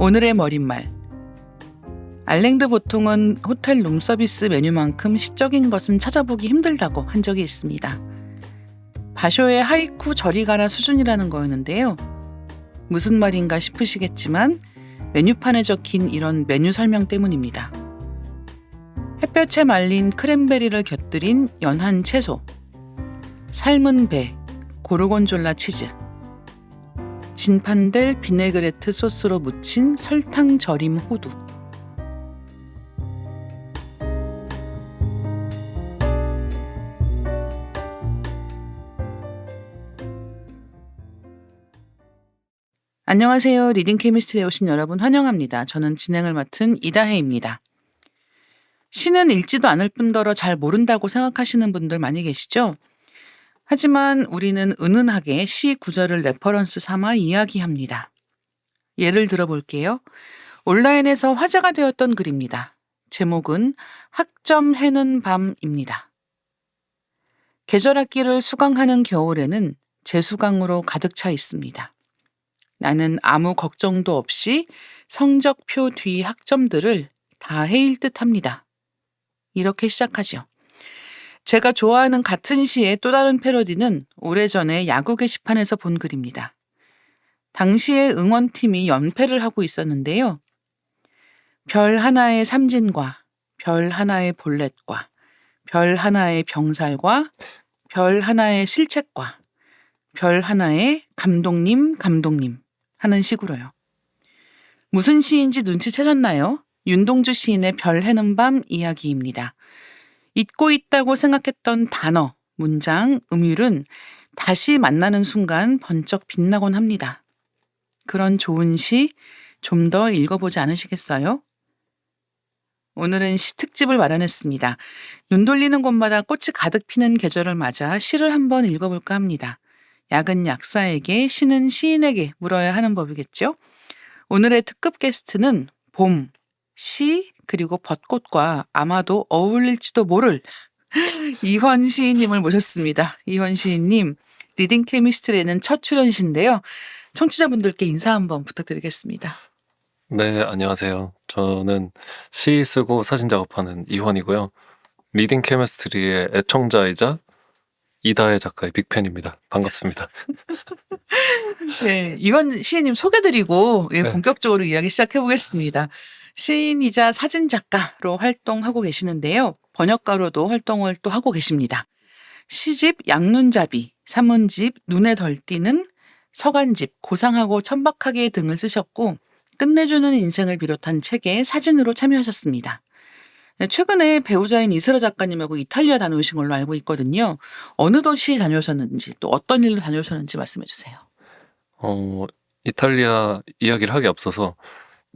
오늘의 머릿말. 알랭드 보통은 호텔 룸서비스 메뉴만큼 시적인 것은 찾아보기 힘들다고 한 적이 있습니다. 바쇼의 하이쿠 저리 가라 수준이라는 거였는데요. 무슨 말인가 싶으시겠지만 메뉴판에 적힌 이런 메뉴 설명 때문입니다. 햇볕에 말린 크랜베리를 곁들인 연한 채소, 삶은 배, 고르곤졸라 치즈, 진판될 비네그레트 소스로 무친 설탕 절임 호두. 안녕하세요. 리딩 케미스트리에 오신 여러분 환영합니다. 저는 진행을 맡은 이다혜입니다. 시는 읽지도 않을 뿐더러 잘 모른다고 생각하시는 분들 많이 계시죠? 하지만 우리는 은은하게 시 구절을 레퍼런스 삼아 이야기합니다. 예를 들어볼게요. 온라인에서 화제가 되었던 글입니다. 제목은 학점 해는 밤입니다. 계절학기를 수강하는 겨울에는 재수강으로 가득 차 있습니다. 나는 아무 걱정도 없이 성적표 뒤 학점들을 다 해일 듯 합니다. 이렇게 시작하죠. 제가 좋아하는 같은 시의 또 다른 패러디는 오래전에 야구 게시판에서 본 글입니다. 당시에 응원팀이 연패를 하고 있었는데요. 별 하나의 삼진과 별 하나의 볼넷과 별 하나의 병살과 별 하나의 실책과 별 하나의 감독님 하는 식으로요. 무슨 시인지 눈치채셨나요? 윤동주 시인의 별 해는 밤 이야기입니다. 잊고 있다고 생각했던 단어, 문장, 음율은 다시 만나는 순간 번쩍 빛나곤 합니다. 그런 좋은 시 좀 더 읽어보지 않으시겠어요? 오늘은 시 특집을 마련했습니다. 눈 돌리는 곳마다 꽃이 가득 피는 계절을 맞아 시를 한번 읽어볼까 합니다. 약은 약사에게, 시는 시인에게 물어야 하는 법이겠죠? 오늘의 특급 게스트는 봄, 시, 그리고 벚꽃과 아마도 어울릴지도 모를 이헌 시인님을 모셨습니다. 이헌 시인님, 리딩 케미스트리에는 첫 출연이신데요. 청취자분들께 인사 한번 부탁드리겠습니다. 네, 안녕하세요. 저는 시 쓰고 사진 작업하는 이헌이고요. 리딩 케미스트리의 애청자이자 이다혜 작가의 빅팬입니다. 반갑습니다. 네, 이헌 시인님 소개드리고 네. 본격적으로 이야기 시작해보겠습니다. 시인이자 사진작가로 활동하고 계시는데요. 번역가로도 활동을 또 하고 계십니다. 시집 양눈잡이, 산문집 눈에 덜 띄는, 서간집 고상하고 천박하게 등을 쓰셨고 끝내주는 인생을 비롯한 책에 사진으로 참여하셨습니다. 최근에 배우자인 이슬아 작가님하고 이탈리아 다녀오신 걸로 알고 있거든요. 어느 도시 다녀오셨는지 또 어떤 일로 다녀오셨는지 말씀해 주세요. 이탈리아 이야기를 하기 앞서서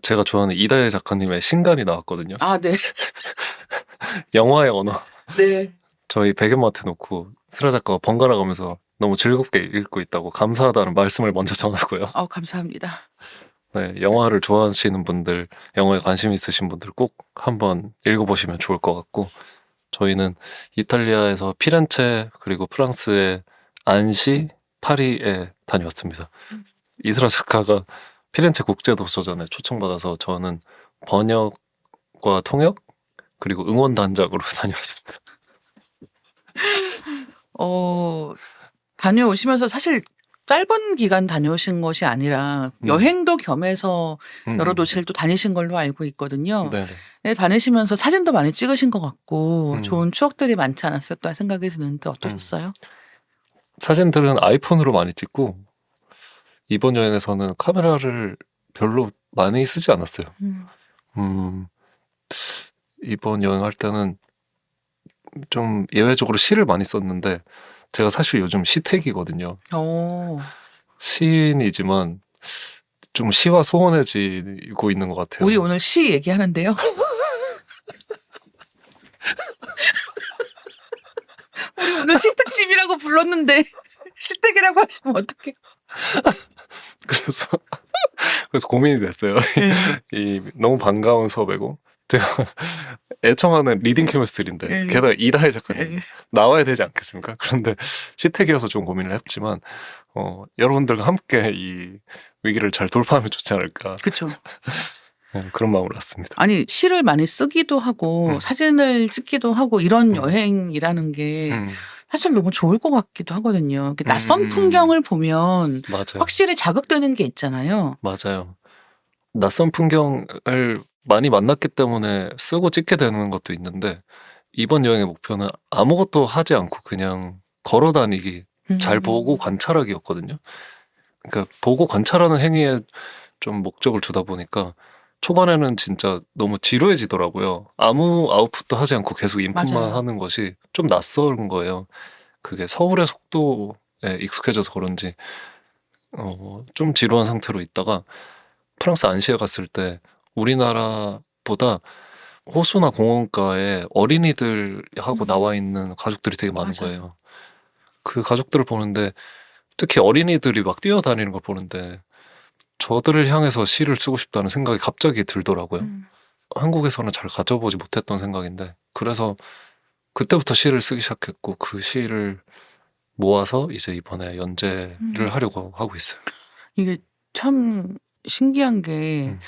제가 좋아하는 이다혜 작가님의 신간이 나왔거든요. 아, 네. 영화의 언어. 네. 저희 배경마트 놓고 슬아 작가가 번갈아 가면서 너무 즐겁게 읽고 있다고 감사하다는 말씀을 먼저 전하고요. 감사합니다. 네, 영화를 좋아하시는 분들, 영화에 관심 있으신 분들 꼭 한번 읽어보시면 좋을 것 같고, 저희는 이탈리아에서 피렌체 그리고 프랑스의 안시, 파리에 다녀왔습니다. 이슬아 작가가 피렌체 국제도서전에 초청받아서 저는 번역과 통역 그리고 응원단장으로 다녀왔습니다. 다녀오시면서 사실 짧은 기간 다녀오신 것이 아니라 여행도 겸해서 여러 도시를 또 다니신 걸로 알고 있거든요. 네네. 네, 다니시면서 사진도 많이 찍으신 것 같고 좋은 추억들이 많지 않았을까 생각이 드는데 어떠셨어요? 사진들은 아이폰으로 많이 찍고 이번 여행에서는 카메라를 별로 많이 쓰지 않았어요. 이번 여행할 때는 좀 예외적으로 시를 많이 썼는데 제가 사실 요즘 시택이거든요. 시인이지만 좀 시와 소원해지고 있는 것 같아요. 우리 오늘 시 얘기하는데요. 우리 오늘 시특집이라고 불렀는데 시택이라고 하시면 어떡해. 그래서 고민이 됐어요. 너무 반가운 수업이고 제가 애청하는 리딩 케미스트리인데 게다가 이다혜 작가님 나와야 되지 않겠습니까? 그런데 시택이어서 좀 고민을 했지만 여러분들과 함께 이 위기를 잘 돌파하면 좋지 않을까. 그쵸. 그런 마음으로 왔습니다. 아니 시를 많이 쓰기도 하고 사진을 찍기도 하고 이런 여행이라는 게 사실 너무 좋을 것 같기도 하거든요. 낯선 풍경을 보면 맞아요. 확실히 자극되는 게 있잖아요. 맞아요. 낯선 풍경을 많이 만났기 때문에 쓰고 찍게 되는 것도 있는데 이번 여행의 목표는 아무것도 하지 않고 그냥 걸어 다니기, 잘 보고 관찰하기였거든요. 그러니까 보고 관찰하는 행위에 좀 목적을 두다 보니까 초반에는 진짜 너무 지루해지더라고요. 아무 아웃풋도 하지 않고 계속 인풋만 맞아요. 하는 것이 좀 낯선 거예요. 그게 서울의 속도에 익숙해져서 그런지 좀 지루한 상태로 있다가 프랑스 안시에 갔을 때 우리나라보다 호수나 공원가에 어린이들하고 나와 있는 가족들이 되게 많은 맞아요. 거예요. 그 가족들을 보는데 특히 어린이들이 막 뛰어다니는 걸 보는데 저들을 향해서 시를 쓰고 싶다는 생각이 갑자기 들더라고요. 한국에서는 잘 가져보지 못했던 생각인데 그래서 그때부터 시를 쓰기 시작했고 그 시를 모아서 이제 이번에 연재를 하려고 하고 있어요. 이게 참 신기한 게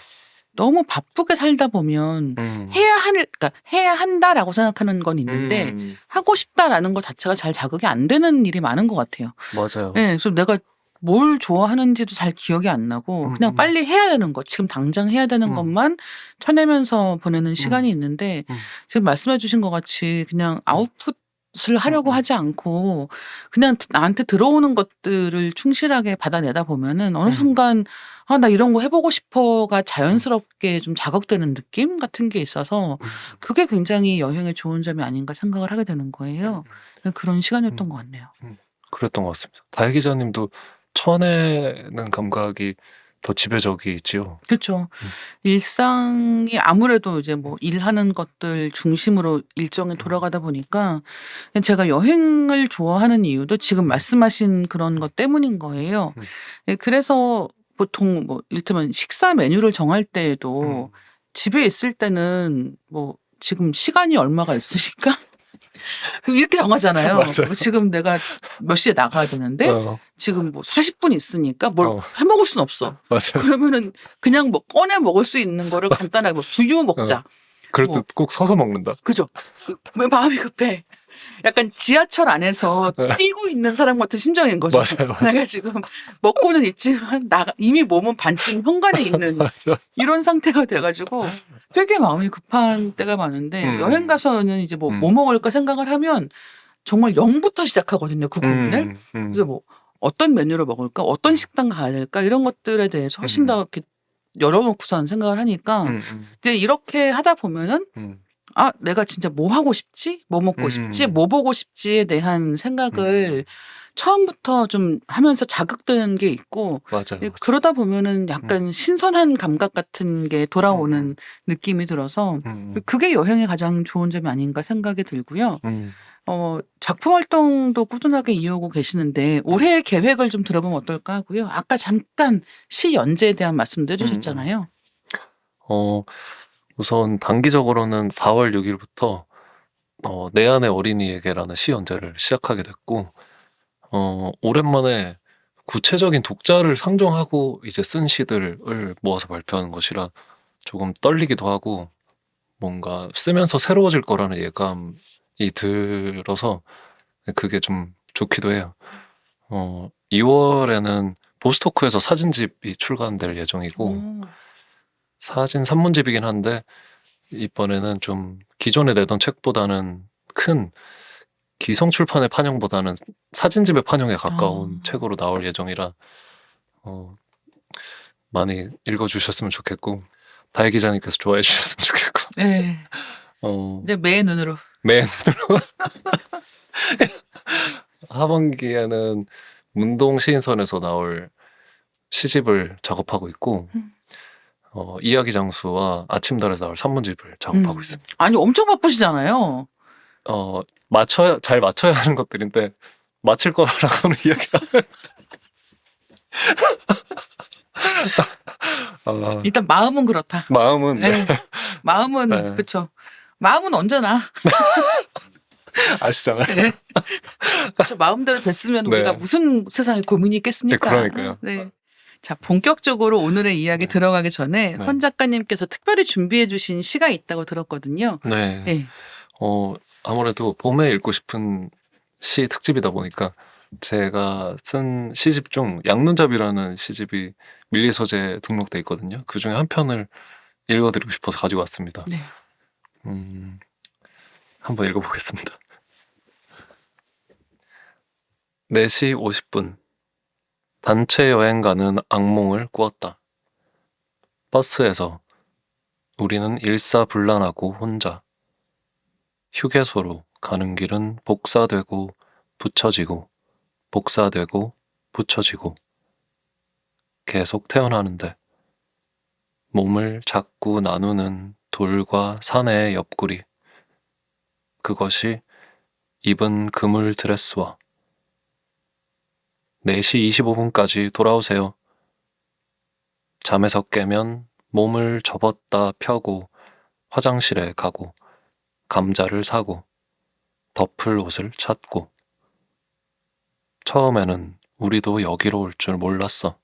너무 바쁘게 살다 보면 그러니까 해야 한다라고 생각하는 건 있는데 하고 싶다라는 것 자체가 잘 자극이 안 되는 일이 많은 것 같아요. 맞아요. 네, 그래서 내가 뭘 좋아하는지도 잘 기억이 안 나고 그냥 빨리 해야 되는 것, 지금 당장 해야 되는 것만 쳐내면서 보내는 시간이 있는데 지금 말씀해 주신 것 같이 그냥 아웃풋을 하려고 하지 않고 그냥 나한테 들어오는 것들을 충실하게 받아내다 보면은 어느 순간 아, 나 이런 거 해보고 싶어가 자연스럽게 좀 자극되는 느낌 같은 게 있어서 그게 굉장히 여행의 좋은 점이 아닌가 생각을 하게 되는 거예요. 그런 시간이었던 것 같네요. 그랬던 것 같습니다. 다혜 기자님도 쳐내는 감각이 더 지배적이지요. 그렇죠. 일상이 아무래도 이제 뭐 일하는 것들 중심으로 일정이 돌아가다 보니까 제가 여행을 좋아하는 이유도 지금 말씀하신 그런 것 때문인 거예요. 예, 그래서 보통 뭐 이를테면 식사 메뉴를 정할 때에도 집에 있을 때는 뭐 지금 시간이 얼마가 있으니까 이렇게 정하잖아요. 맞아요. 지금 내가 몇 시에 나가야 되는데 지금 뭐 40분 있으니까 뭘 해먹을 순 없어. 맞아요. 그러면은 그냥 뭐 꺼내 먹을 수 있는 거를 간단하게 뭐 두유 먹자. 그럴 뭐. 때 꼭 서서 먹는다. 그죠? 왜 마음이 급해? 약간 지하철 안에서 뛰고 있는 사람 같은 심정인 거죠. 맞아요. 내가 지금 먹고는 있지만 이미 몸은 반쯤 현관에 있는 맞아. 이런 상태가 돼가지고 되게 마음이 급한 때가 많은데 여행 가서는 이제 뭐 먹을까 생각을 하면 정말 0부터 시작하거든요. 그 고민을. 그래서 뭐 어떤 메뉴를 먹을까, 어떤 식당 가야 될까 이런 것들에 대해서 훨씬 더 이렇게 열어놓고선 생각을 하니까 이제 이렇게 하다 보면은 아, 내가 진짜 뭐 하고 싶지? 뭐 먹고 싶지? 뭐 보고 싶지에 대한 생각을 처음부터 좀 하면서 자극되는 게 있고 맞아요. 그러다 보면은 약간 신선한 감각 같은 게 돌아오는 느낌이 들어서 그게 여행의 가장 좋은 점이 아닌가 생각이 들고요. 작품 활동도 꾸준하게 이어오고 계시는데 올해의 계획을 좀 들어보면 어떨까 하고요. 아까 잠깐 시 연재에 대한 말씀도 해주셨잖아요. 우선 단기적으로는 4월 6일부터 내 안의 어린이에게라는 시 연재를 시작하게 됐고 오랜만에 구체적인 독자를 상정하고 이제 쓴 시들을 모아서 발표하는 것이라 조금 떨리기도 하고 뭔가 쓰면서 새로워질 거라는 예감이 들어서 그게 좀 좋기도 해요. 2월에는 보스토크에서 사진집이 출간될 예정이고 사진 산문집이긴 한데 이번에는 좀 기존에 내던 책보다는 큰 기성출판의 판형보다는 사진집의 판형에 가까운 책으로 나올 예정이라 많이 읽어주셨으면 좋겠고 다혜 기자님께서 좋아해 주셨으면 좋겠고 네. 이제 매의 눈으로. 매의 눈으로 하반기에는 문동 시인선에서 나올 시집을 작업하고 있고 이야기 장수와 아침달에서 나올 산문집을 작업하고 있습니다. 아니 엄청 바쁘시잖아요. 잘 맞춰야 하는 것들인데 맞힐 거라고는 이야기가 일단 마음은 그렇다. 마음은 네. 마음은 네. 그렇죠. 마음은 언제나 아시잖아요. 네. 그렇죠. 마음대로 됐으면 우리가 네. 무슨 세상에 고민이 있겠습니까? 네, 그러니까요. 네. 자, 본격적으로 오늘의 이야기 네. 들어가기 전에 네. 헌 작가님께서 특별히 준비해 주신 시가 있다고 들었거든요. 네. 네. 아무래도 봄에 읽고 싶은 시 특집이다 보니까 제가 쓴 시집 중 양눈잡이라는 시집이 밀리 소재에 등록돼 있거든요. 그 중에 한 편을 읽어드리고 싶어서 가지고 왔습니다. 네. 한번 읽어보겠습니다. 4시 50분. 단체 여행 가는 악몽을 꾸었다. 버스에서 우리는 일사불란하고 혼자. 휴게소로 가는 길은 복사되고 붙여지고 복사되고 붙여지고 계속 태어나는데 몸을 자꾸 나누는 돌과 산의 옆구리. 그것이 입은 그물 드레스와 4시 25분까지 돌아오세요. 잠에서 깨면 몸을 접었다 펴고 화장실에 가고 감자를 사고 덮을 옷을 찾고 처음에는 우리도 여기로 올 줄 몰랐어.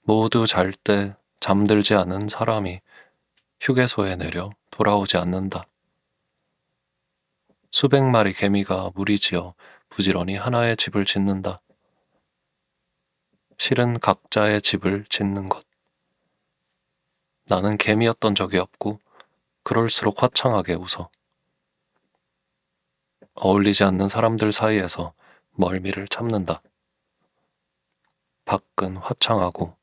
모두 잘 때 잠들지 않은 사람이 휴게소에 내려 돌아오지 않는다. 수백 마리 개미가 무리지어 부지런히 하나의 집을 짓는다. 실은 각자의 집을 짓는 것. 나는 개미였던 적이 없고 그럴수록 화창하게 웃어. 어울리지 않는 사람들 사이에서 멀미를 참는다. 밖은 화창하고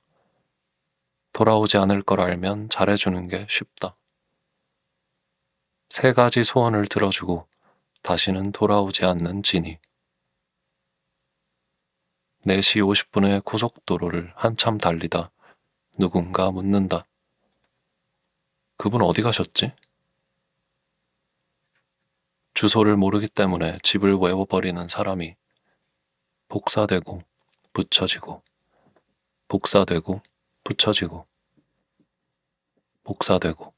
돌아오지 않을 걸 알면 잘해주는 게 쉽다. 3가지 소원을 들어주고 다시는 돌아오지 않는 진이. 4시 50분에 고속도로를 한참 달리다 누군가 묻는다. 그분 어디 가셨지? 주소를 모르기 때문에 집을 외워버리는 사람이 복사되고 붙여지고 복사되고 붙여지고 복사되고.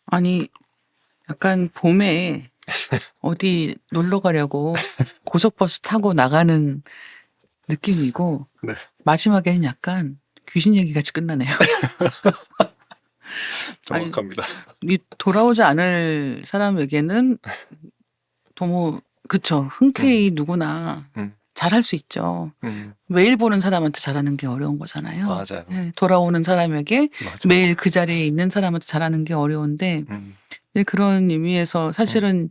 아니, 약간 봄에 어디 놀러 가려고 고속버스 타고 나가는 느낌이고, 네. 마지막에는 약간 귀신 얘기 같이 끝나네요. 정확합니다. 이 돌아오지 않을 사람에게는 너무, 그쵸. 흔쾌히 누구나 음. 잘할 수 있죠. 음, 매일 보는 사람한테 잘하는 게 어려운 거잖아요. 맞아요. 네, 돌아오는 사람에게 맞아요. 매일 그 자리에 있는 사람한테 잘하는 게 어려운데, 네, 그런 의미에서 사실은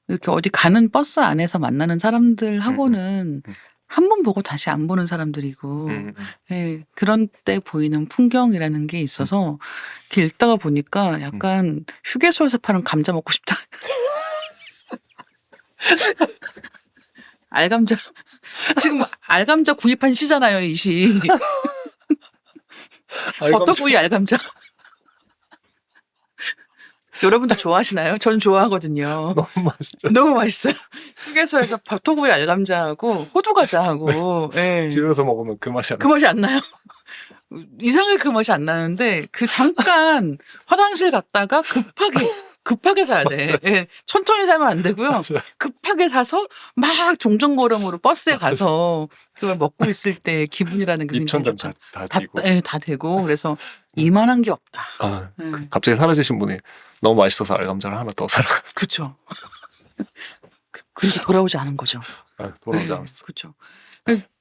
이렇게 어디 가는 버스 안에서 만나는 사람들하고는 한 번 보고 다시 안 보는 사람들이고, 예, 그런 때 보이는 풍경이라는 게 있어서 이렇게 읽다가 보니까 약간 휴게소에서 파는 감자 먹고 싶다. 알감자. 지금 알감자 구입한 시잖아요, 이 시. 버터구이 알감자. 여러분도 좋아하시나요? 전 좋아하거든요. 너무 맛있죠. 너무 맛있어요. 휴게소에서 버터구이 알감자하고 호두과자하고, 예. 집에서 먹으면 그 맛이 안 그 맛이 안 나요. 이상하게 그 맛이 안 나는데 그 잠깐 화장실 갔다가 급하게 사야 돼. 예, 천천히 사면 안 되고요. 맞아요. 급하게 사서 막 종전걸음으로 버스에 가서 그걸 먹고 있을 때 기분이라는 게 굉장히 입천장 좋죠. 다 다, 뛰고. 예, 다 되고 그래서 이만한 게 없다. 아, 예, 갑자기 사라지신 분이 너무 맛있어서 알감자를 하나 더 사러 그렇죠. 근데 돌아오지 않은 거죠. 돌아오지 네, 않았어. 그렇죠.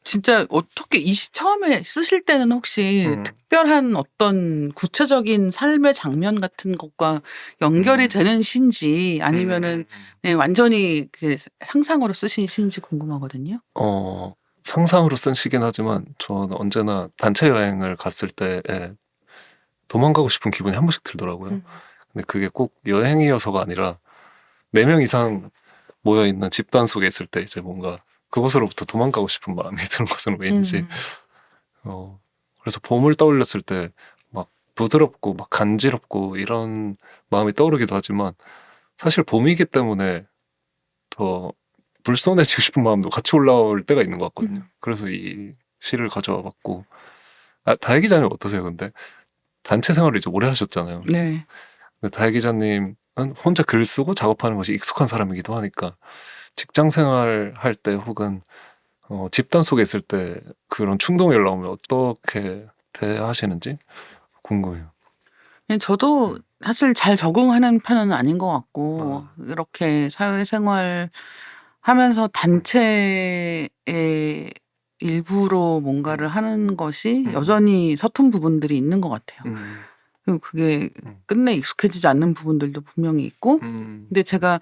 진짜 어떻게 이 시 처음에 쓰실 때는 혹시 특별한 어떤 구체적인 삶의 장면 같은 것과 연결이 되는 시인지 아니면은 네, 완전히 그 상상으로 쓰신 시인지 궁금하거든요. 상상으로 쓴 시긴 하지만 저는 언제나 단체 여행을 갔을 때에 도망가고 싶은 기분이 한 번씩 들더라고요. 근데 그게 꼭 여행이어서가 아니라 4명 이상 모여있는 집단 속에 있을 때 이제 뭔가 그곳으로부터 도망가고 싶은 마음이 드는 것은 왠지 그래서 봄을 떠올렸을 때 막 부드럽고 막 간지럽고 이런 마음이 떠오르기도 하지만 사실 봄이기 때문에 더 불손해지고 싶은 마음도 같이 올라올 때가 있는 것 같거든요. 그래서 이 시를 가져와 봤고 다혜 기자님 어떠세요? 근데 단체 생활을 이제 오래 하셨잖아요. 네. 근데 다혜 기자님은 혼자 글 쓰고 작업하는 것이 익숙한 사람이기도 하니까 직장 생활할 때 혹은 집단 속에 있을 때 그런 충동이 올라오면 어떻게 대하시는지 궁금해요. 저도 사실 잘 적응하는 편은 아닌 것 같고 이렇게 사회생활 하면서 단체의 일부로 뭔가를 하는 것이 여전히 서툰 부분들이 있는 것 같아요. 그리고 그게 끝내 익숙해지지 않는 부분들도 분명히 있고 근데 제가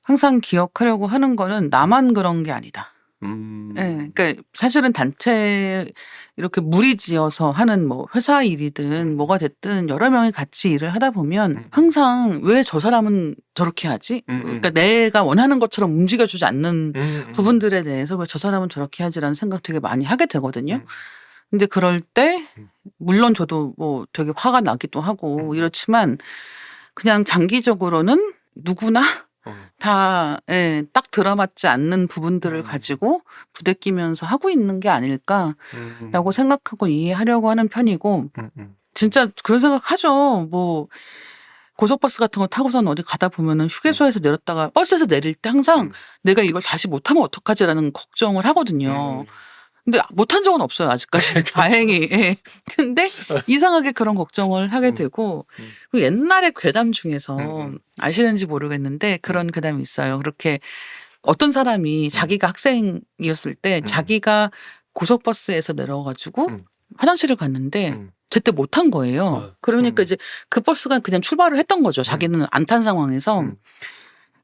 항상 기억하려고 하는 거는 나만 그런 게 아니다. 예, 그러니까 사실은 단체 이렇게 무리지어서 하는 뭐 회사 일이든 뭐가 됐든 여러 명이 같이 일을 하다 보면 항상 왜 저 사람은 저렇게 하지? 그러니까 내가 원하는 것처럼 움직여주지 않는 부분들에 대해서 왜 저 사람은 저렇게 하지라는 생각 되게 많이 하게 되거든요. 근데 그럴 때 물론 저도 뭐 되게 화가 나기도 하고 이렇지만 그냥 장기적으로는 누구나 다 예, 딱 들어맞지 않는 부분들을 가지고 부대끼면서 하고 있는 게 아닐까라고 생각하고 이해하려고 하는 편이고 진짜 그런 생각하죠. 뭐 고속버스 같은 거 타고선 어디 가다 보면은 휴게소에서 내렸다가 버스에서 내릴 때 항상 내가 이걸 다시 못하면 어떡하지라는 걱정을 하거든요. 근데 못한 적은 없어요, 아직까지. 다행히. 예. 근데 이상하게 그런 걱정을 하게 되고 그 옛날에 괴담 중에서 아시는지 모르겠는데 그런 괴담이 있어요. 그렇게 어떤 사람이 자기가 학생이었을 때 자기가 고속버스에서 내려가지고 화장실을 갔는데 제때 못한 거예요. 그러니까 이제 그 버스가 그냥 출발을 했던 거죠. 자기는 안 탄 상황에서.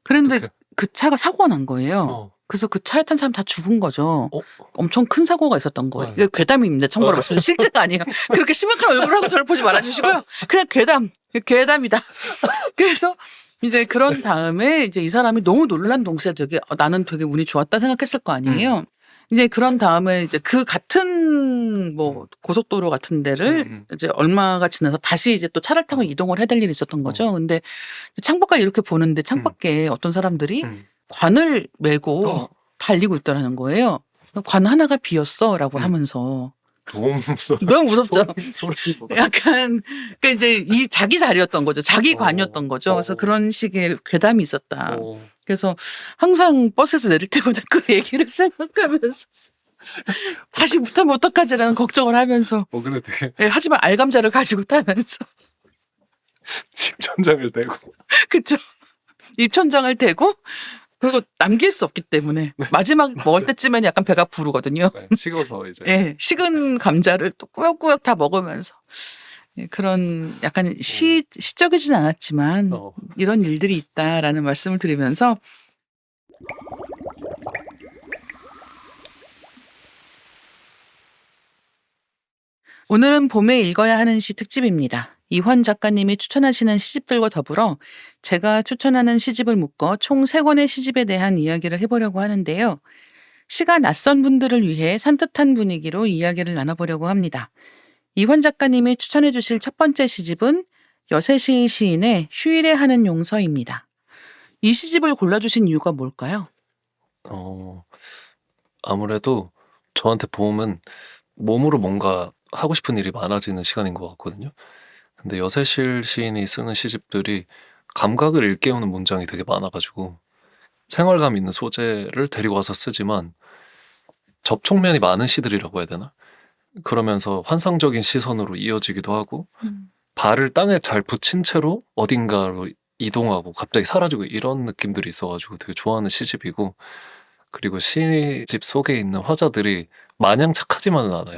그런데 어떡해. 그 차가 사고가 난 거예요. 그래서 그 차에 탄 사람 다 죽은 거죠. 엄청 큰 사고가 있었던 거예요. 이게 괴담입니다. 참고로 말씀드리면 실제가 아니에요. 그렇게 심각한 얼굴을 하고 저를 보지 말아주시고요. 그냥 괴담이다. 그래서 이제 그런 다음에 이제 이 사람이 너무 놀란 동시에 되게 나는 되게 운이 좋았다 생각했을 거 아니에요. 이제 그런 다음에 이제 그 같은 뭐 고속도로 같은 데를 이제 얼마가 지나서 다시 이제 또 차를 타고 이동을 해야 될 일이 있었던 거죠. 근데 창밖을 이렇게 보는데 창밖에 어떤 사람들이 관을 메고 달리고 있더라는 거예요. 관 하나가 비었어라고 하면서 너무 무서워. 너무 무섭죠. 소리 약간 그러니까 이제 이 자기 자리였던 거죠. 자기 관이었던 거죠. 그래서 그런 식의 괴담이 있었다. 그래서 항상 버스에서 내릴 때마다 그 얘기를 생각하면서 다시 못하면 어떡하지라는 걱정을 하면서 근데 되게 예, 하지만 알감자를 가지고 타면서 집천장을 대고 그쵸. 입천장을 대고 그리고 남길 수 없기 때문에 마지막 먹을 때쯤에는 약간 배가 부르거든요. 식어서 이제 예, 식은 감자를 또 꾸역꾸역 다 먹으면서 예, 그런 약간 시적이진 않았지만 이런 일들이 있다라는 말씀을 드리면서 오늘은 봄에 읽어야 하는 시 특집입니다. 이환 작가님이 추천하시는 시집들과 더불어 제가 추천하는 시집을 묶어 총 3권의 시집에 대한 이야기를 해보려고 하는데요. 시가 낯선 분들을 위해 산뜻한 분위기로 이야기를 나눠보려고 합니다. 이환 작가님이 추천해 주실 첫 번째 시집은 여세시 시인의 휴일에 하는 용서입니다. 이 시집을 골라주신 이유가 뭘까요? 아무래도 저한테 봄은 몸으로 뭔가 하고 싶은 일이 많아지는 시간인 것 같거든요. 근데 여세실 시인이 쓰는 시집들이 감각을 일깨우는 문장이 되게 많아가지고 생활감 있는 소재를 데리고 와서 쓰지만 접촉면이 많은 시들이라고 해야 되나? 그러면서 환상적인 시선으로 이어지기도 하고 발을 땅에 잘 붙인 채로 어딘가로 이동하고 갑자기 사라지고 이런 느낌들이 있어가지고 되게 좋아하는 시집이고 그리고 시집 속에 있는 화자들이 마냥 착하지만은 않아요.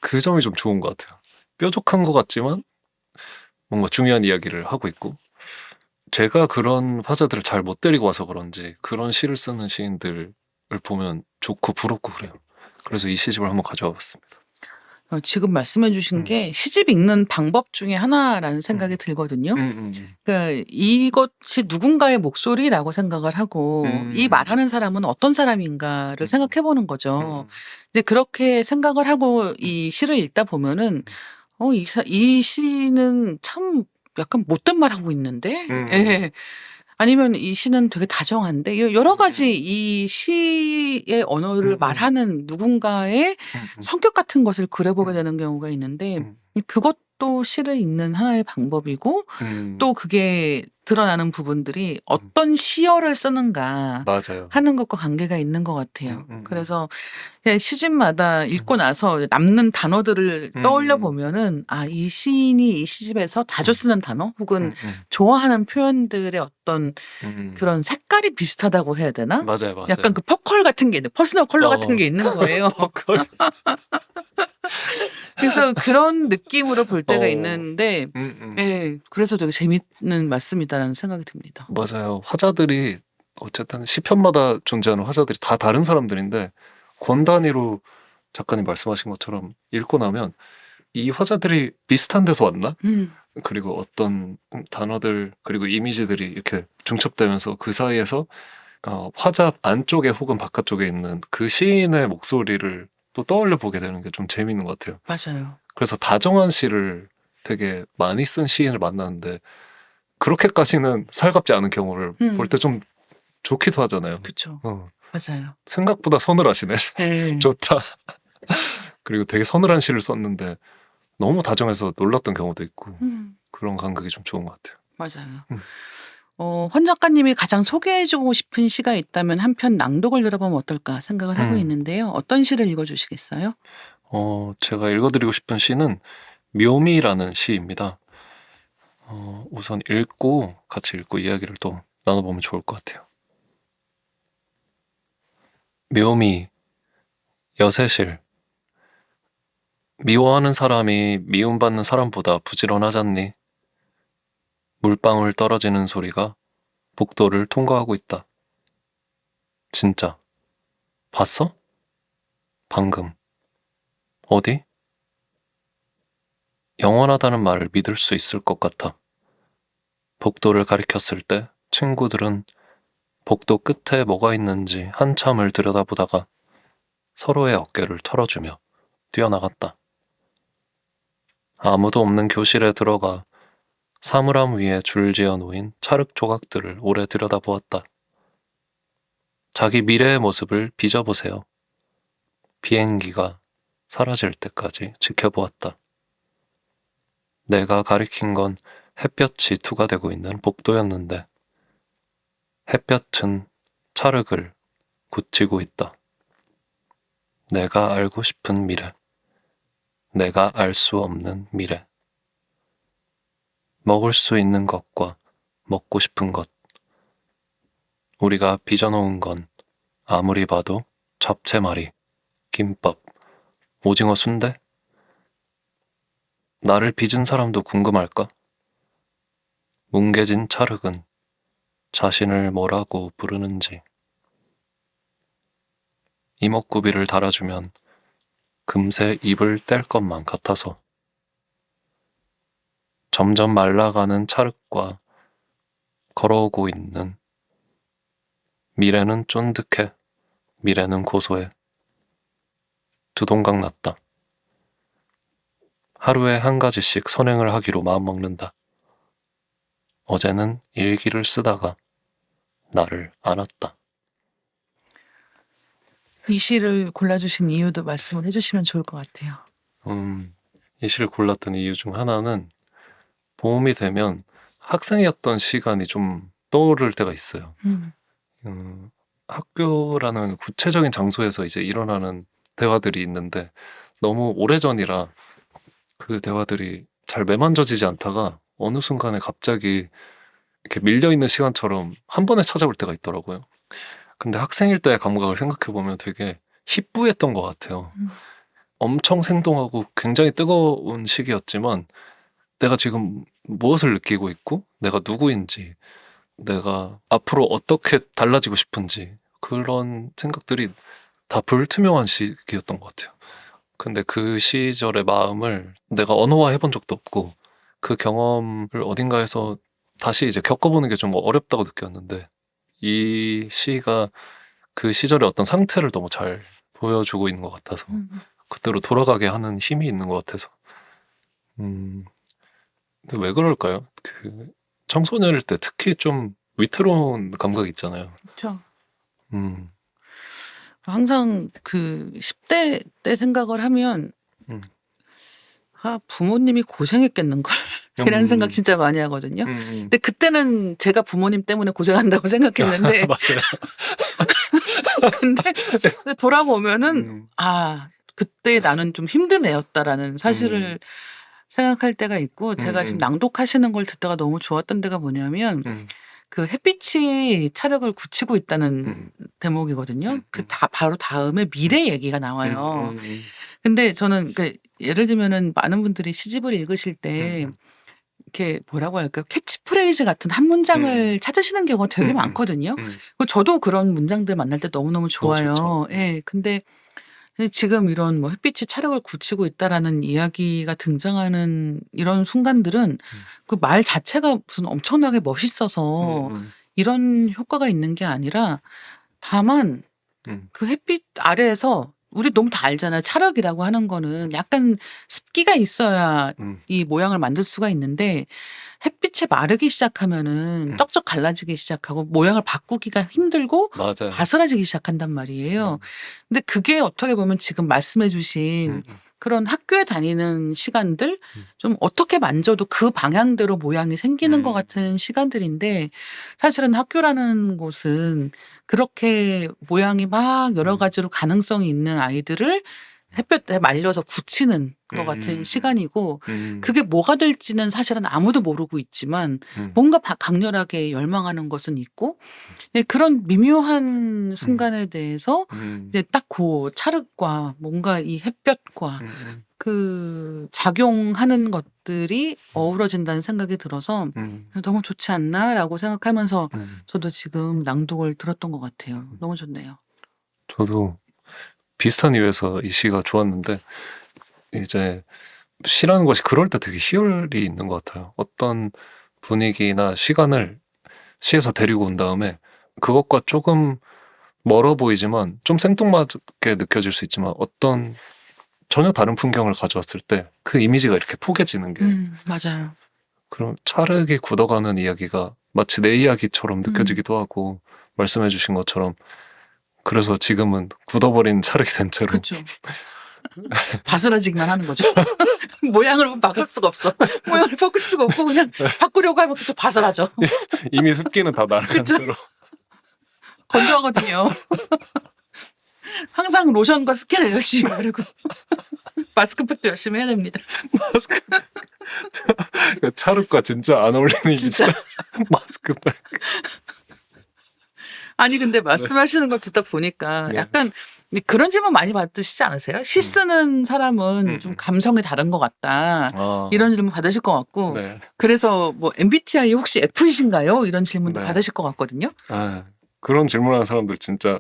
그 점이 좀 좋은 것 같아요. 뾰족한 것 같지만 뭔가 중요한 이야기를 하고 있고 제가 그런 화자들을 잘 못 데리고 와서 그런지 그런 시를 쓰는 시인들을 보면 좋고 부럽고 그래요. 그래서 이 시집을 한번 가져와 봤습니다. 지금 말씀해 주신 게 시집 읽는 방법 중에 하나라는 생각이 들거든요. 그러니까 이것이 누군가의 목소리라고 생각을 하고 이 말하는 사람은 어떤 사람인가를 생각해 보는 거죠. 이제 그렇게 생각을 하고 이 시를 읽다 보면은 이 시는 참 약간 못된 말 하고 있는데 예. 아니면 이 시는 되게 다정한데 여러 가지 이 시의 언어를 말하는 누군가의 성격 같은 것을 그려보게 되는 경우가 있는데 그것도 시를 읽는 하나의 방법이고 또 그게 드러나는 부분들이 어떤 시어를 쓰는가 맞아요. 하는 것과 관계가 있는 것 같아요. 음. 그래서 그냥 시집마다 읽고 나서 남는 단어들을 떠올려 음. 보면은 이 시인이 이 시집에서 자주 쓰는 단어 혹은 음. 좋아하는 표현들의 어떤 음. 그런 색깔이 비슷하다고 해야 되나? 맞아요. 약간 그 퍼컬 같은 게 퍼스널 컬러 같은 어. 게 있는 거예요. 퍼컬. 그래서 그런 느낌으로 볼 때가 어. 있는데 음. 예. 그래서 되게 재밌는 말씀이다라는 생각이 듭니다. 맞아요. 화자들이 어쨌든 시편마다 존재하는 화자들이 다 다른 사람들인데 권 단위로 작가님 말씀하신 것처럼 읽고 나면 이 화자들이 비슷한 데서 왔나? 음. 그리고 어떤 단어들 그리고 이미지들이 이렇게 중첩되면서 그 사이에서 화자 안쪽에 혹은 바깥쪽에 있는 그 시인의 목소리를 또 떠올려 보게 되는 게 좀 재미있는 것 같아요. 맞아요. 그래서 다정한 시를 되게 많이 쓴 시인을 만났는데 그렇게까지는 살갑지 않은 경우를 볼 때 좀 좋기도 하잖아요. 그쵸. 어, 맞아요. 생각보다 서늘하시네. 예. 좋다. 그리고 되게 서늘한 시를 썼는데 너무 다정해서 놀랐던 경우도 있고 그런 감각이 좀 좋은 것 같아요. 맞아요. 음. 헌 작가님이 가장 소개해 주고 싶은 시가 있다면 한 편 낭독을 들어보면 어떨까 생각을 하고 있는데요. 어떤 시를 읽어 주시겠어요? 제가 읽어드리고 싶은 시는 묘미라는 시입니다. 우선 같이 읽고 이야기를 또 나눠보면 좋을 것 같아요. 묘미, 여세실. 미워하는 사람이 미움받는 사람보다 부지런하잖니. 물방울 떨어지는 소리가 복도를 통과하고 있다. 진짜. 봤어? 방금. 어디? 영원하다는 말을 믿을 수 있을 것 같아. 복도를 가리켰을 때 친구들은 복도 끝에 뭐가 있는지 한참을 들여다보다가 서로의 어깨를 털어주며 뛰어나갔다. 아무도 없는 교실에 들어가 사물함 위에 줄지어 놓인 찰흙 조각들을 오래 들여다보았다. 자기 미래의 모습을 빚어보세요. 비행기가 사라질 때까지 지켜보았다. 내가 가리킨 건 햇볕이 투과되고 있는 복도였는데 햇볕은 찰흙을 굳히고 있다. 내가 알고 싶은 미래. 내가 알 수 없는 미래. 먹을 수 있는 것과 먹고 싶은 것. 우리가 빚어놓은 건 아무리 봐도 잡채말이, 김밥, 오징어 순대? 나를 빚은 사람도 궁금할까? 뭉개진 찰흙은 자신을 뭐라고 부르는지. 이목구비를 달아주면 금세 입을 뗄 것만 같아서. 점점 말라가는 찰흙과 걸어오고 있는 미래는 쫀득해, 미래는 고소해. 두 동강 났다. 하루에 한 가지씩 선행을 하기로 마음먹는다. 어제는 일기를 쓰다가 나를 안았다. 이 시를 골라주신 이유도 말씀을 해주시면 좋을 것 같아요. 이 시를 골랐던 이유 중 하나는 봄이 되면 학생이었던 시간이 좀 떠오를 때가 있어요. 학교라는 구체적인 장소에서 이제 일어나는 대화들이 있는데 너무 오래전이라 그 대화들이 잘 매만져지지 않다가 어느 순간에 갑자기 이렇게 밀려있는 시간처럼 한 번에 찾아올 때가 있더라고요. 근데 학생일 때의 감각을 생각해보면 되게 희뿌했던 것 같아요. 엄청 생동하고 굉장히 뜨거운 시기였지만 내가 지금 무엇을 느끼고 있고 내가 누구인지 내가 앞으로 어떻게 달라지고 싶은지 그런 생각들이 다 불투명한 시기였던 것 같아요. 근데 그 시절의 마음을 내가 언어화 해본 적도 없고 그 경험을 어딘가에서 다시 이제 겪어보는 게 좀 어렵다고 느꼈는데 이 시가 그 시절의 어떤 상태를 너무 잘 보여주고 있는 것 같아서 그때로 돌아가게 하는 힘이 있는 것 같아서 근데 왜 그럴까요? 그 청소년일 때 특히 좀 위태로운 감각이 있잖아요. 그렇죠. 음, 항상 그 10대 때 생각을 하면 음. 부모님이 고생했겠는걸. 이런 생각 진짜 많이 하거든요. 근데 그때는 제가 부모님 때문에 고생한다고 생각했는데 맞아요. 근데 돌아보면은 음, 그때 나는 좀 힘든 애였다라는 사실을 음, 생각할 때가 있고 제가 지금 음, 낭독하시는 걸 듣다가 너무 좋았던 데가 뭐냐면 음, 그 햇빛이 차력을 굳히고 있다는 음, 대목이거든요. 음, 그 바로 다음에 미래 얘기가 음, 나와요. 음, 근데 저는 예를 들면은 많은 분들이 시집을 읽으실 때 음, 이렇게 뭐라고 할까요? 캐치프레이즈 같은 한 음, 문장을 찾으시는 경우가 되게 음, 많거든요. 음. 저도 그런 문장들 만날 때 너무너무 너무 좋죠. 좋아요. 예. 근데 지금 이런 뭐 햇빛이 차력을 굳히고 있다라는 이야기가 등장하는 이런 순간들은 음, 그 말 자체가 무슨 엄청나게 음, 멋있어서 음, 이런 효과가 있는 게 아니라 다만 음, 그 햇빛 아래에서 우리 너무 다 알잖아요. 찰흙이라고 하는 거는 약간 습기가 있어야 음, 이 모양을 만들 수가 있는데 햇빛에 마르기 시작하면은 음. 떡적 갈라지기 시작하고 모양을 바꾸기가 힘들고 맞아요. 바스라지기 시작한단 말이에요. 음, 근데 그게 어떻게 보면 지금 말씀해 주신 음, 그런 학교에 다니는 시간들 음, 좀 어떻게 만져도 그 방향대로 모양이 생기는 것 음, 같은 시간들인데 사실은 학교라는 곳은 그렇게 모양이 막 여러 음, 가지로 가능성이 있는 아이들을 햇볕에 말려서 굳히는 것 같은 음, 시간이고 음, 그게 뭐가 될지는 사실은 아무도 모르고 있지만 음, 뭔가 강렬하게 열망하는 것은 있고 그런 미묘한 음, 순간에 대해서 음, 이제 딱 그 찰흙과 뭔가 이 햇볕과 음, 그 작용하는 것들이 음, 어우러진다는 생각이 들어서 음, '너무 좋지 않나?'라고 생각하면서 음. 저도 지금 낭독을 들었던 것 같아요. 너무 좋네요. 저도 비슷한 이유에서 이 시가 좋았는데 이제 시라는 것이 그럴 때 되게 희열이 있는 것 같아요. 어떤 분위기나 시간을 시에서 데리고 온 다음에 그것과 조금 멀어 보이지만 좀 생뚱맞게 느껴질 수 있지만 어떤 전혀 다른 풍경을 가져왔을 때 그 이미지가 이렇게 포개지는 게 맞아요. 그럼 차르게 굳어가는 이야기가 마치 내 이야기처럼 음. 느껴지기도 하고 말씀해 주신 것처럼 그래서 지금은 굳어버린 차르게 된 채로 그죠. 바스라지기만 하는 거죠. 모양을 바꿀 수가 없어. 모양을 바꿀 수가 없고 그냥 바꾸려고 하면 계속 바스라져. 이미 습기는 다 날아간 그죠? 채로 건조하거든요. 항상 로션과 스킨을 열심히 바르고 마스크팩도 열심히 해야 됩니다. 마스크 차르과 진짜 안 어울리는 진짜. 이미지다. 마스크팩. 아니 근데 말씀하시는 걸 듣다 보니까 네. 약간 그런 질문 많이 받으시지 않으세요? 시 음, 쓰는 사람은 좀 음. 감성이 다른 것 같다. 아, 이런 질문 받으실 것 같고 네, 그래서 뭐 MBTI 혹시 F이신가요? 이런 질문도 네. 받으실 것 같거든요. 아, 그런 질문하는 사람들 진짜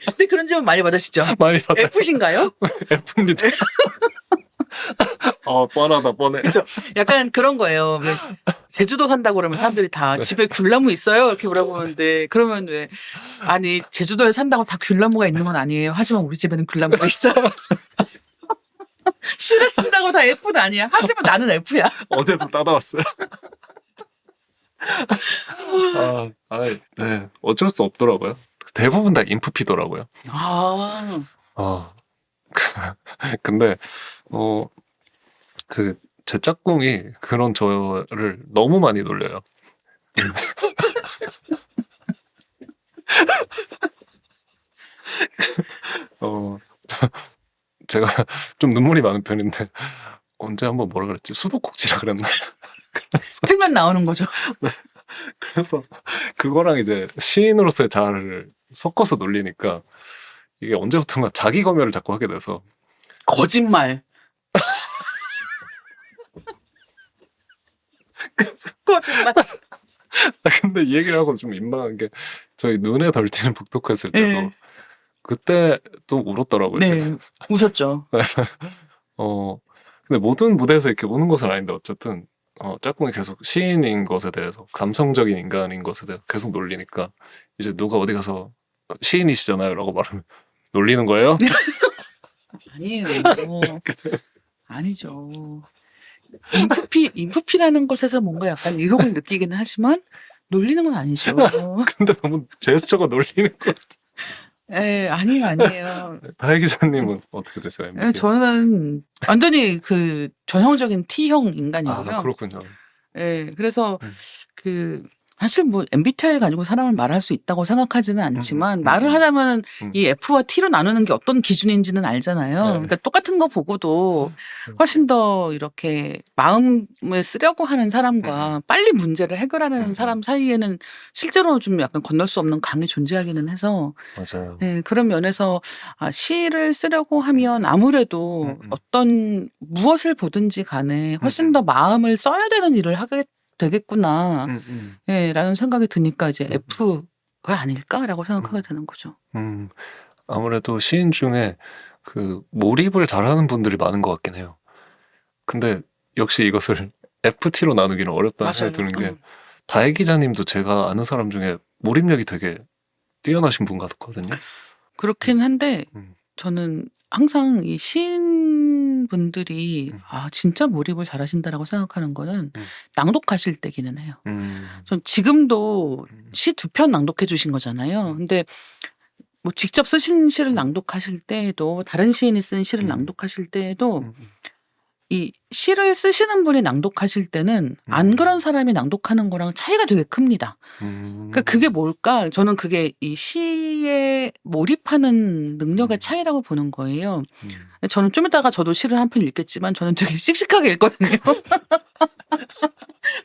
근데 그런 질문 많이 받으시죠? 많이 받아요. F신가요? F입니다. 뻔하다, 뻔해. 그죠? 약간 그런 거예요. 왜 제주도 산다고 그러면 사람들이 다 네. 집에 귤나무 있어요? 이렇게 물어보는데 그러면 왜 아니 제주도에 산다고 다 귤나무가 있는 건 아니에요. 하지만 우리 집에는 귤나무가 있어요. 시를 쓴다고 다 F는 아니야. 하지만 나는 F야. 어제도 따다왔어요. 네. 어쩔 수 없더라고요. 대부분 다 인프피더라고요. 아, 아, 근데, 제 짝꿍이 그런 저를 너무 많이 놀려요. 어, 제가 좀 눈물이 많은 편인데, 언제 한번 뭐라 그랬지? 수도꼭지라 그랬나? 틀면 나오는 거죠. 그래서 그거랑 이제 시인으로서의 자아를 섞어서 놀리니까 이게 언제부턴가 자기 검열을 자꾸 하게 돼서 거짓말. 거짓말. 근데 이 얘기를 하고 좀 민망한 게 저희 눈에 덜 띄는 북독했을 때도 네. 그때 또 울었더라고요. 제가. 네. 우셨죠. 어, 근데 모든 무대에서 이렇게 우는 것은 아닌데 어쨌든 짝꿍이 계속 시인인 것에 대해서 감성적인 인간인 것에 대해서 계속 놀리니까 이제 누가 어디 가서 시인이시잖아요 라고 말하면 놀리는 거예요? 아니에요. 아니죠. 인프피라는 것에서 뭔가 약간 의욕을 느끼기는 하지만 놀리는 건 아니죠. 근데 너무 제스처가 놀리는 거 아니에요. 다혜 기자님은 어떻게 되세요? MBTI? 저는 완전히 그 전형적인 T형 아, 인간이고요. 그렇군요. 그래서 음. 사실 뭐 MBTI 가지고 사람을 말할 수 있다고 생각하지는 않지만, 음. 말을 하자면 음. 이 F와 T로 나누는 게 어떤 기준인지는 알잖아요. 네. 그러니까 똑같은 거 보고도 훨씬 더 이렇게 마음을 쓰려고 하는 사람과 빨리 문제를 해결하려는 사람 사이에는 실제로 좀 약간 건널 수 없는 강이 존재하기는 해서, 맞아요. 그런 면에서 시를 쓰려고 하면 아무래도 어떤 무엇을 보든지 간에 훨씬 더 마음을 써야 되는 일을 하게 되겠구나. 라는 생각이 드니까 이제 F가 아닐까라고 생각하게 되는 거죠. 아무래도 시인 중에 그 몰입을 잘하는 분들이 많은 것 같긴 해요. 근데 역시 이것을 FT로 나누기는 어렵다는 생각이 드는 게, 다혜 기자님도 제가 아는 사람 중에 몰입력이 되게 뛰어나신 분 같거든요. 그렇긴 한데 저는 항상 이 시인분들이 진짜 몰입을 잘하신다라고 생각하는 거는 낭독하실 때기는 해요. 전 지금도 시 2편 낭독해 주신 거잖아요. 근데 뭐 직접 쓰신 시를 낭독하실 때에도, 다른 시인이 쓴 시를 낭독하실 때에도 이 시를 쓰시는 분이 낭독하실 때는 안 그런 사람이 낭독하는 거랑 차이가 되게 큽니다. 그러니까 그게 뭘까? 저는 그게 이 시에 몰입하는 능력의 차이라고 보는 거예요. 저는 좀 이따가 저도 시를 한 편 읽겠지만 저는 되게 씩씩하게 읽거든요.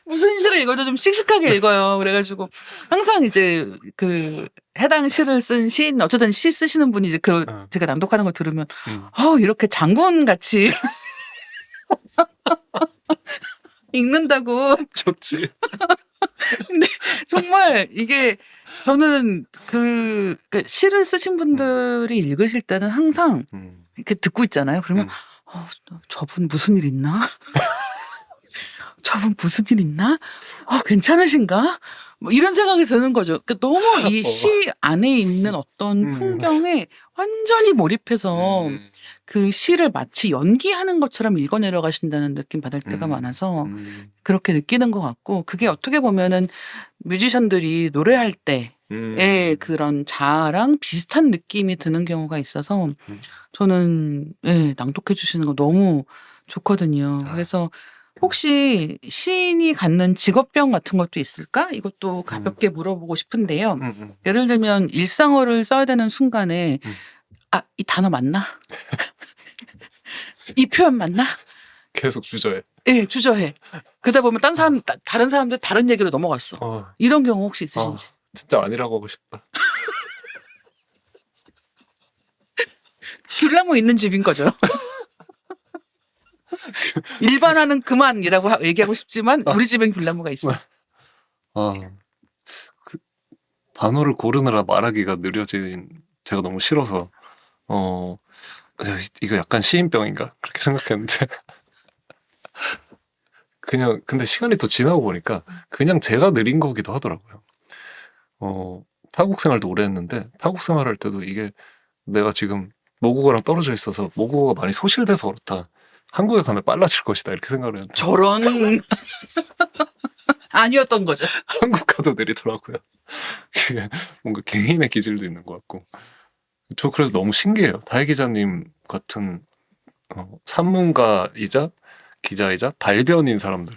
무슨 시를 읽어도 좀 씩씩하게 읽어요. 그래가지고 항상 이제 그 해당 시를 쓴 시인, 어쨌든 시 쓰시는 분이 이제 제가 낭독하는 걸 들으면 이렇게 장군 같이 읽는다고. 좋지. 근데 정말 이게 저는 그 시를 쓰신 분들이 읽으실 때는 항상 이렇게 듣고 있잖아요. 그러면 저분 무슨 일 있나? 저분 무슨 일 있나? 괜찮으신가? 뭐 이런 생각이 드는 거죠. 그러니까 너무 이 시 안에 있는 어떤 풍경에 완전히 몰입해서 그 시를 마치 연기하는 것처럼 읽어내려 가신다는 느낌 받을 때가 많아서 그렇게 느끼는 것 같고, 그게 어떻게 보면은 뮤지션들이 노래할 때의 그런 자아랑 비슷한 느낌이 드는 경우가 있어서 저는 낭독해 주시는 거 너무 좋거든요. 그래서 혹시 시인이 갖는 직업병 같은 것도 있을까? 이것도 가볍게 물어보고 싶은데요. 예를 들면 일상어를 써야 되는 순간에 이 단어 맞나? 이 표현 맞나? 계속 주저해. 주저해. 그러다 보면 다른 사람들 다른 얘기로 넘어갔어. 이런 경우 혹시 있으신지? 진짜 아니라고 하고 싶다. 귤나무 있는 집인 거죠. 일반화는 그만이라고 얘기하고 싶지만 우리 집엔 귤나무가 있어. 그 단어를 고르느라 말하기가 느려진 제가 너무 싫어서 이거 약간 시인병인가 그렇게 생각했는데 그냥 근데 시간이 더 지나고 보니까 그냥 제가 느린 거기도 하더라고요. 타국 생활도 오래 했는데 타국 생활할 때도 이게 내가 지금 모국어랑 떨어져 있어서 모국어가 많이 소실돼서 그렇다. 한국에 가면 빨라질 것이다 이렇게 생각을 했는데 저런 아니었던 거죠. 한국 가도 느리더라고요. 이게 뭔가 개인의 기질도 있는 것 같고. 저 그래서 너무 신기해요. 다혜 기자님 같은 산문가이자 기자이자 달변인 사람들.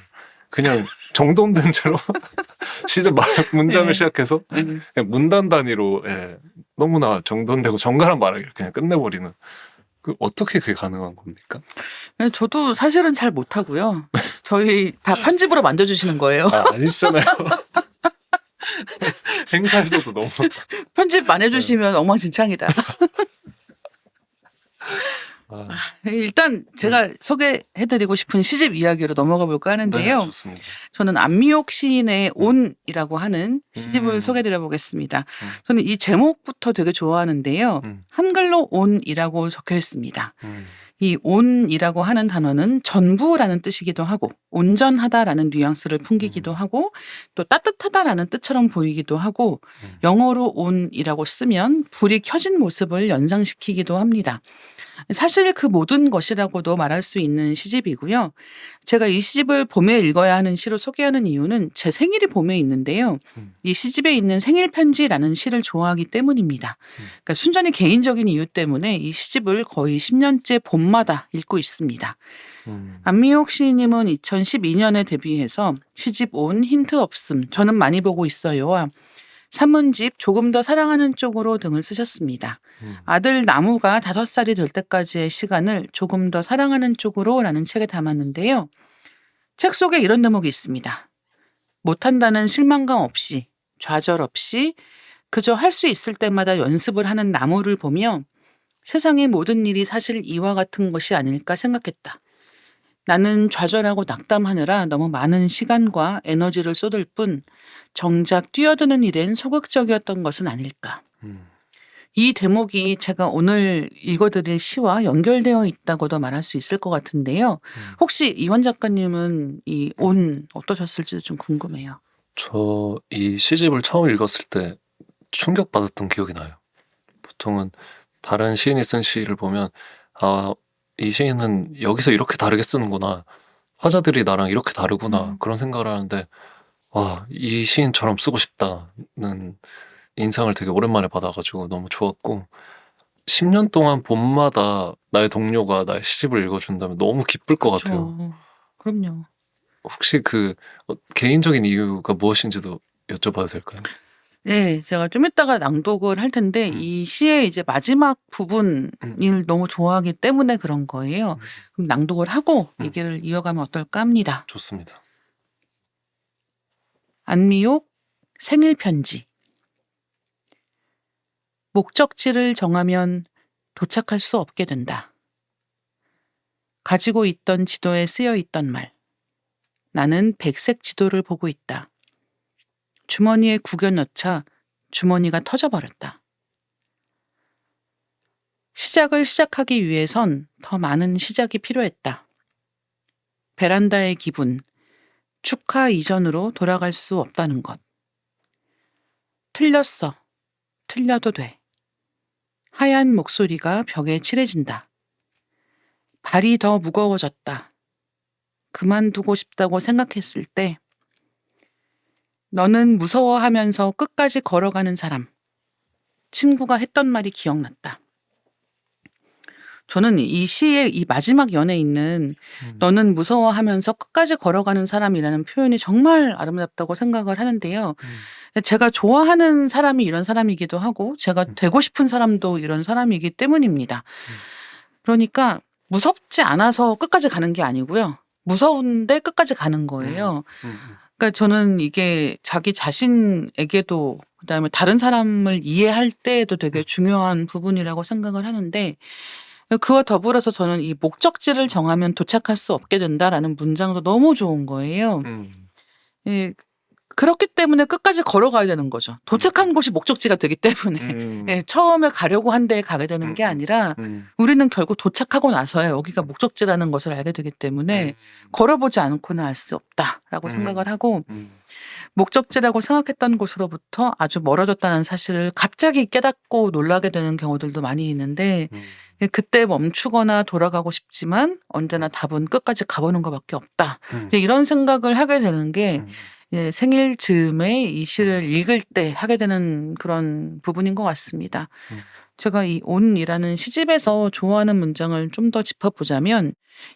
그냥 정돈된 채로 문장을 시작해서 그냥 문단 단위로 너무나 정돈되고 정갈한 말하기를 그냥 끝내버리는. 어떻게 그게 가능한 겁니까? 저도 사실은 잘 못하고요. 저희 다 편집으로 만들어주시는 거예요. 아니시잖아요. 행사에서도 너무 편집 안 해주시면 엉망진창이다. 일단 제가 소개해드리고 싶은 시집 이야기로 넘어가 볼까 하는데요. 네, 좋습니다. 저는 안미옥 시인의 온이라고 하는 시집을 소개해드려 보겠습니다. 저는 이 제목부터 되게 좋아하는데요. 한글로 온이라고 적혀 있습니다. 이 온이라고 하는 단어는 전부라는 뜻이기도 하고 온전하다라는 뉘앙스를 풍기기도 하고 또 따뜻하다라는 뜻처럼 보이기도 하고 영어로 온이라고 쓰면 불이 켜진 모습을 연상시키기도 합니다. 사실 그 모든 것이라고도 말할 수 있는 시집이고요. 제가 이 시집을 봄에 읽어야 하는 시로 소개하는 이유는 제 생일이 봄에 있는데요. 이 시집에 있는 생일 편지라는 시를 좋아하기 때문입니다. 그러니까 순전히 개인적인 이유 때문에 이 시집을 거의 10년째 봄마다 읽고 있습니다. 안미옥 시인님은 2012년에 데뷔해서 시집 온 힌트 없음, 저는 많이 보고 있어요와 산문집 조금 더 사랑하는 쪽으로 등을 쓰셨습니다. 아들 나무가 5살이 될 때까지의 시간을 조금 더 사랑하는 쪽으로 라는 책에 담았는데요. 책 속에 이런 대목이 있습니다. 못한다는 실망감 없이, 좌절 없이 그저 할 수 있을 때마다 연습을 하는 나무를 보며 세상의 모든 일이 사실 이와 같은 것이 아닐까 생각했다. 나는 좌절하고 낙담하느라 너무 많은 시간과 에너지를 쏟을 뿐 정작 뛰어드는 일엔 소극적이었던 것은 아닐까. 이 대목이 제가 오늘 읽어드릴 시와 연결되어 있다고도 말할 수 있을 것 같은데요. 혹시 이원 작가님은 이 온 어떠셨을지 좀 궁금해요. 저 이 시집을 처음 읽었을 때 충격받았던 기억이 나요. 보통은 다른 시인이 쓴 시를 보면 이 시인은 여기서 이렇게 다르게 쓰는구나. 화자들이 나랑 이렇게 다르구나. 그런 생각을 하는데 와, 이 시인처럼 쓰고 싶다는 인상을 되게 오랜만에 받아가지고 너무 좋았고 10년 동안 봄마다 나의 동료가 나의 시집을 읽어준다면 너무 기쁠 것 같아요. 그럼요. 혹시 개인적인 이유가 무엇인지도 여쭤봐도 될까요? 네, 제가 좀 이따가 낭독을 할 텐데 이 시의 이제 마지막 부분을 너무 좋아하기 때문에 그런 거예요. 그럼 낭독을 하고 얘기를 이어가면 어떨까 합니다. 좋습니다. 안미옥 생일 편지. 목적지를 정하면 도착할 수 없게 된다. 가지고 있던 지도에 쓰여 있던 말. 나는 백색 지도를 보고 있다. 주머니에 구겨 넣자 주머니가 터져버렸다. 시작을 시작하기 위해선 더 많은 시작이 필요했다. 베란다의 기분, 축하 이전으로 돌아갈 수 없다는 것. 틀렸어. 틀려도 돼. 하얀 목소리가 벽에 칠해진다. 발이 더 무거워졌다. 그만두고 싶다고 생각했을 때 너는 무서워하면서 끝까지 걸어가는 사람. 친구가 했던 말이 기억났다. 저는 이 시의 이 마지막 연에 있는 너는 무서워하면서 끝까지 걸어가는 사람이라는 표현이 정말 아름답다고 생각을 하는데요. 제가 좋아하는 사람이 이런 사람이기도 하고 제가 되고 싶은 사람도 이런 사람이기 때문입니다. 그러니까 무섭지 않아서 끝까지 가는 게 아니고요. 무서운데 끝까지 가는 거예요. 그러니까 저는 이게 자기 자신에게도 그다음에 다른 사람을 이해할 때에도 되게 중요한 부분이라고 생각을 하는데 그와 더불어서 저는 이 목적지를 정하면 도착할 수 없게 된다라는 문장도 너무 좋은 거예요. 예, 그렇기 때문에 끝까지 걸어가야 되는 거죠. 도착한 곳이 목적지가 되기 때문에 예, 처음에 가려고 한 데에 가게 되는 게 아니라 우리는 결국 도착하고 나서야 여기가 목적지라는 것을 알게 되기 때문에 걸어보지 않고는 알 수 없다라고 생각을 하고 목적지라고 생각했던 곳으로부터 아주 멀어졌다는 사실을 갑자기 깨닫고 놀라게 되는 경우들도 많이 있는데 예, 그때 멈추거나 돌아가고 싶지만 언제나 답은 끝까지 가보는 것밖에 없다. 이런 생각을 하게 되는 게 예, 생일 즈음에 이 시를 읽을 때 하게 되는 그런 부분인 것 같습니다. 제가 이 온이라는 시집에서 좋아하는 문장을 좀 더 짚어보자면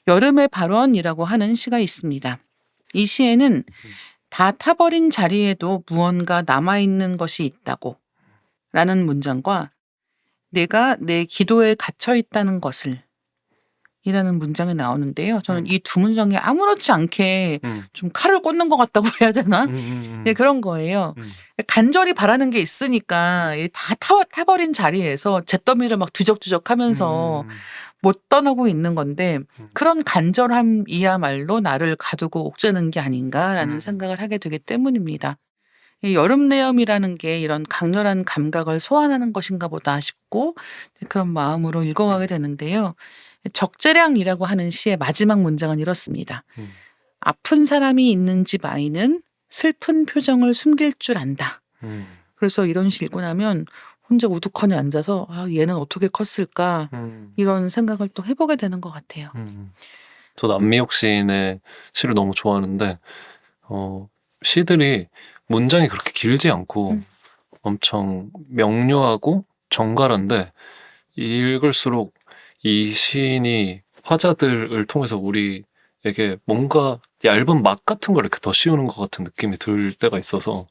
여름의 발원이라고 하는 시가 있습니다. 이 시에는 다 타버린 자리에도 무언가 남아있는 것이 있다고 라는 문장과 내가 내 기도에 갇혀 있다는 것을 이라는 문장이 나오는데요. 저는 이 두 문장이 아무렇지 않게 좀 칼을 꽂는 것 같다고 해야 되나? 예, 그런 거예요. 간절히 바라는 게 있으니까 다 타버린 자리에서 잿더미를 막 뒤적뒤적 하면서 못 떠나고 있는 건데 그런 간절함이야말로 나를 가두고 옥죄는 게 아닌가라는 생각을 하게 되기 때문입니다. 이 여름 내음이라는 게 이런 강렬한 감각을 소환하는 것인가 보다 싶고 그런 마음으로 읽어가게 되는데요. 적재량이라고 하는 시의 마지막 문장은 이렇습니다. 아픈 사람이 있는 집 아이는 슬픈 표정을 숨길 줄 안다. 그래서 이런 시 읽고 나면 혼자 우두커니 앉아서 얘는 어떻게 컸을까 음. 이런 생각을 또 해보게 되는 것 같아요. 저도 안미옥 시인의 시를 너무 좋아하는데 시들이 문장이 그렇게 길지 않고 엄청 명료하고 정갈한데 읽을수록 이 시인이 화자들을 통해서 우리에게 뭔가 얇은 막 같은 걸 이렇게 더 씌우는 것 같은 느낌이 들 때가 있어서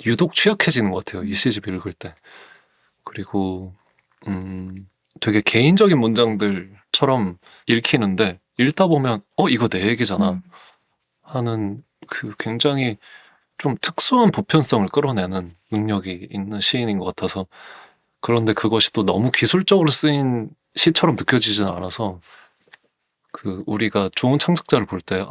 유독 취약해지는 것 같아요. 이 시집 읽을 때. 그리고 되게 개인적인 문장들처럼 읽히는데 읽다 보면 이거 내 얘기잖아 하는 그 굉장히 좀 특수한 보편성을 끌어내는 능력이 있는 시인인 것 같아서 그런데 그것이 또 너무 기술적으로 쓰인 시처럼 느껴지진 않아서 그 우리가 좋은 창작자를 볼 때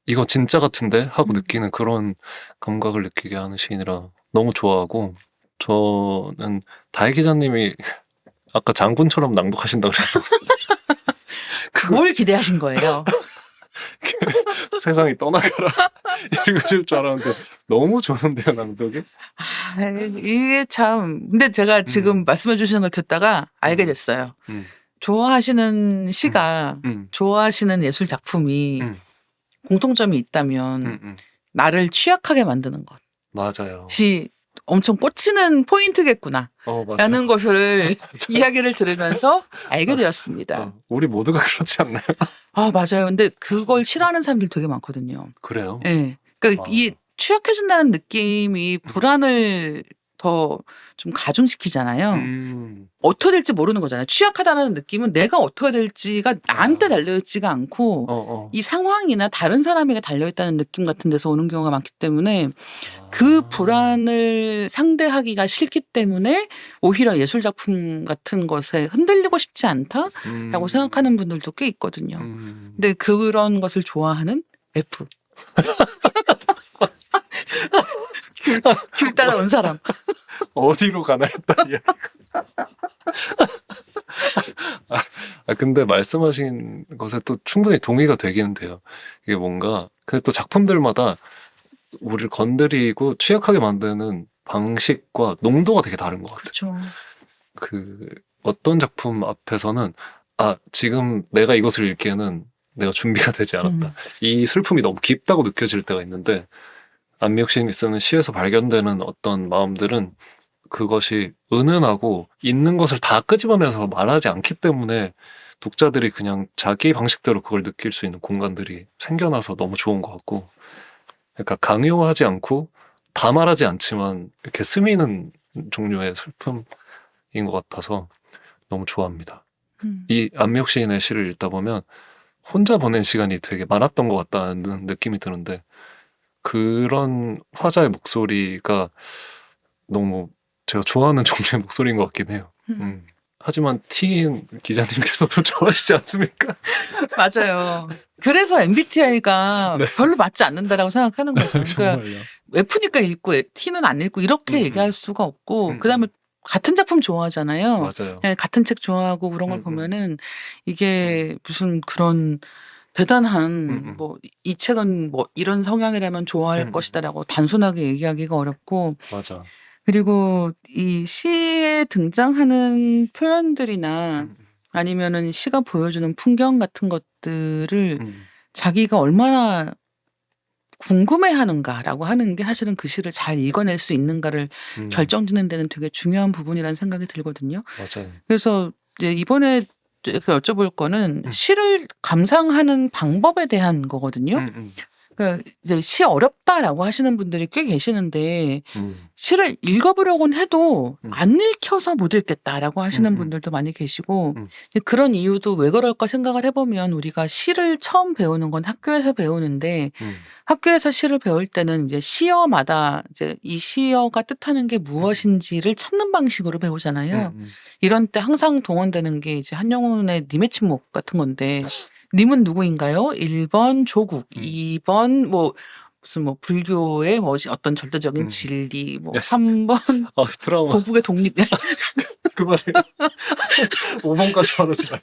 이거 진짜 같은데 하고 느끼는 그런 감각을 느끼게 하는 시인이라 너무 좋아하고 저는 다혜 기자님이 아까 장군처럼 낭독하신다고 그래서 뭘 기대하신 거예요? 세상이 떠나가라 읽으실 줄 알았는데 너무 좋은데요 낭독이? 이게 참 근데 제가 지금 말씀해 주시는 걸 듣다가 알게 됐어요. 좋아하시는 시가 좋아하시는 예술 작품이 공통점이 있다면 나를 취약하게 만드는 맞아요. 것이 엄청 꽂히는 포인트겠구나 라는 것을 이야기를 들으면서 알게 되었습니다. 우리 모두가 그렇지 않나요? 맞아요. 근데 그걸 싫어하는 사람들 되게 많거든요. 그래요? 네. 그러니까 이 취약해진다는 느낌이 불안을 더 좀 가중시키잖아요. 어떻게 될지 모르는 거잖아요. 취약하다는 느낌은 내가 어떻게 될지가 나한테 달려있지가 않고 이 상황이나 다른 사람에게 달려있다는 느낌 같은 데서 오는 경우가 많기 때문에 그 불안을 상대하기가 싫기 때문에 오히려 예술작품 같은 것에 흔들리고 싶지 않다라고 생각하는 분들도 꽤 있거든요. 근데 그런 것을 좋아하는 F. 귤 따라온 사람. 어디로 가나 했다 이야기가. 근데 말씀하신 것에 또 충분히 동의가 되기는 돼요. 이게 뭔가 근데 또 작품들마다 우리를 건드리고 취약하게 만드는 방식과 농도가 되게 다른 것 같아요. 그렇죠. 그 어떤 작품 앞에서는 지금 내가 이것을 읽기에는 내가 준비가 되지 않았다. 이 슬픔이 너무 깊다고 느껴질 때가 있는데 안미옥 시인이 쓰는 시에서 발견되는 어떤 마음들은 그것이 은은하고 있는 것을 다 끄집어내서 말하지 않기 때문에 독자들이 그냥 자기 방식대로 그걸 느낄 수 있는 공간들이 생겨나서 너무 좋은 것 같고 그러니까 강요하지 않고 다 말하지 않지만 이렇게 스미는 종류의 슬픔인 것 같아서 너무 좋아합니다. 이 안미옥 시인의 시를 읽다 보면 혼자 보낸 시간이 되게 많았던 것 같다는 느낌이 드는데 그런 화자의 목소리가 너무 제가 좋아하는 종류의 목소리인 것 같긴 해요. 하지만 티인 기자님께서도 좋아하시지 않습니까? 맞아요. 그래서 MBTI가 별로 맞지 않는다라고 생각하는 거죠. 그러니까 F니까 읽고 T는 안 읽고 이렇게 얘기할 수가 없고 그다음에 같은 작품 좋아하잖아요. 맞아요. 네, 같은 책 좋아하고 그런 걸 보면은 이게 무슨 그런 대단한 이 책은 이런 성향이라면 좋아할 것이다라고 단순하게 얘기하기가 어렵고 맞아. 그리고 이 시에 등장하는 표현들이나 아니면은 시가 보여주는 풍경 같은 것들을 자기가 얼마나 궁금해하는가라고 하는 게 사실은 그 시를 잘 읽어낼 수 있는가를 결정짓는 데는 되게 중요한 부분이라는 생각이 들거든요. 맞아요. 그래서 이제 이번에 여쭤볼 거는 시를 감상하는 방법에 대한 거거든요. 그러니까 이제 시 어렵다라고 하시는 분들이 꽤 계시는데 시를 읽어보려고는 해도 안 읽혀서 못 읽겠다라고 하시는 분들도 많이 계시고 이제 그런 이유도 왜 그럴까 생각을 해보면 우리가 시를 처음 배우는 건 학교에서 배우는데 학교에서 시를 배울 때는 이제 시어마다 이제 이 시어가 뜻하는 게 무엇인지를 찾는 방식으로 배우잖아요. 이런 때 항상 동원되는 게 이제 한영훈의 님의 침묵 같은 건데 님은 누구인가요? 1번 조국, 2번 무슨 불교의 어떤 절대적인 진리, 3번 트라우마. 고국의 독립. 그만해요. 5번까지 말하지 마.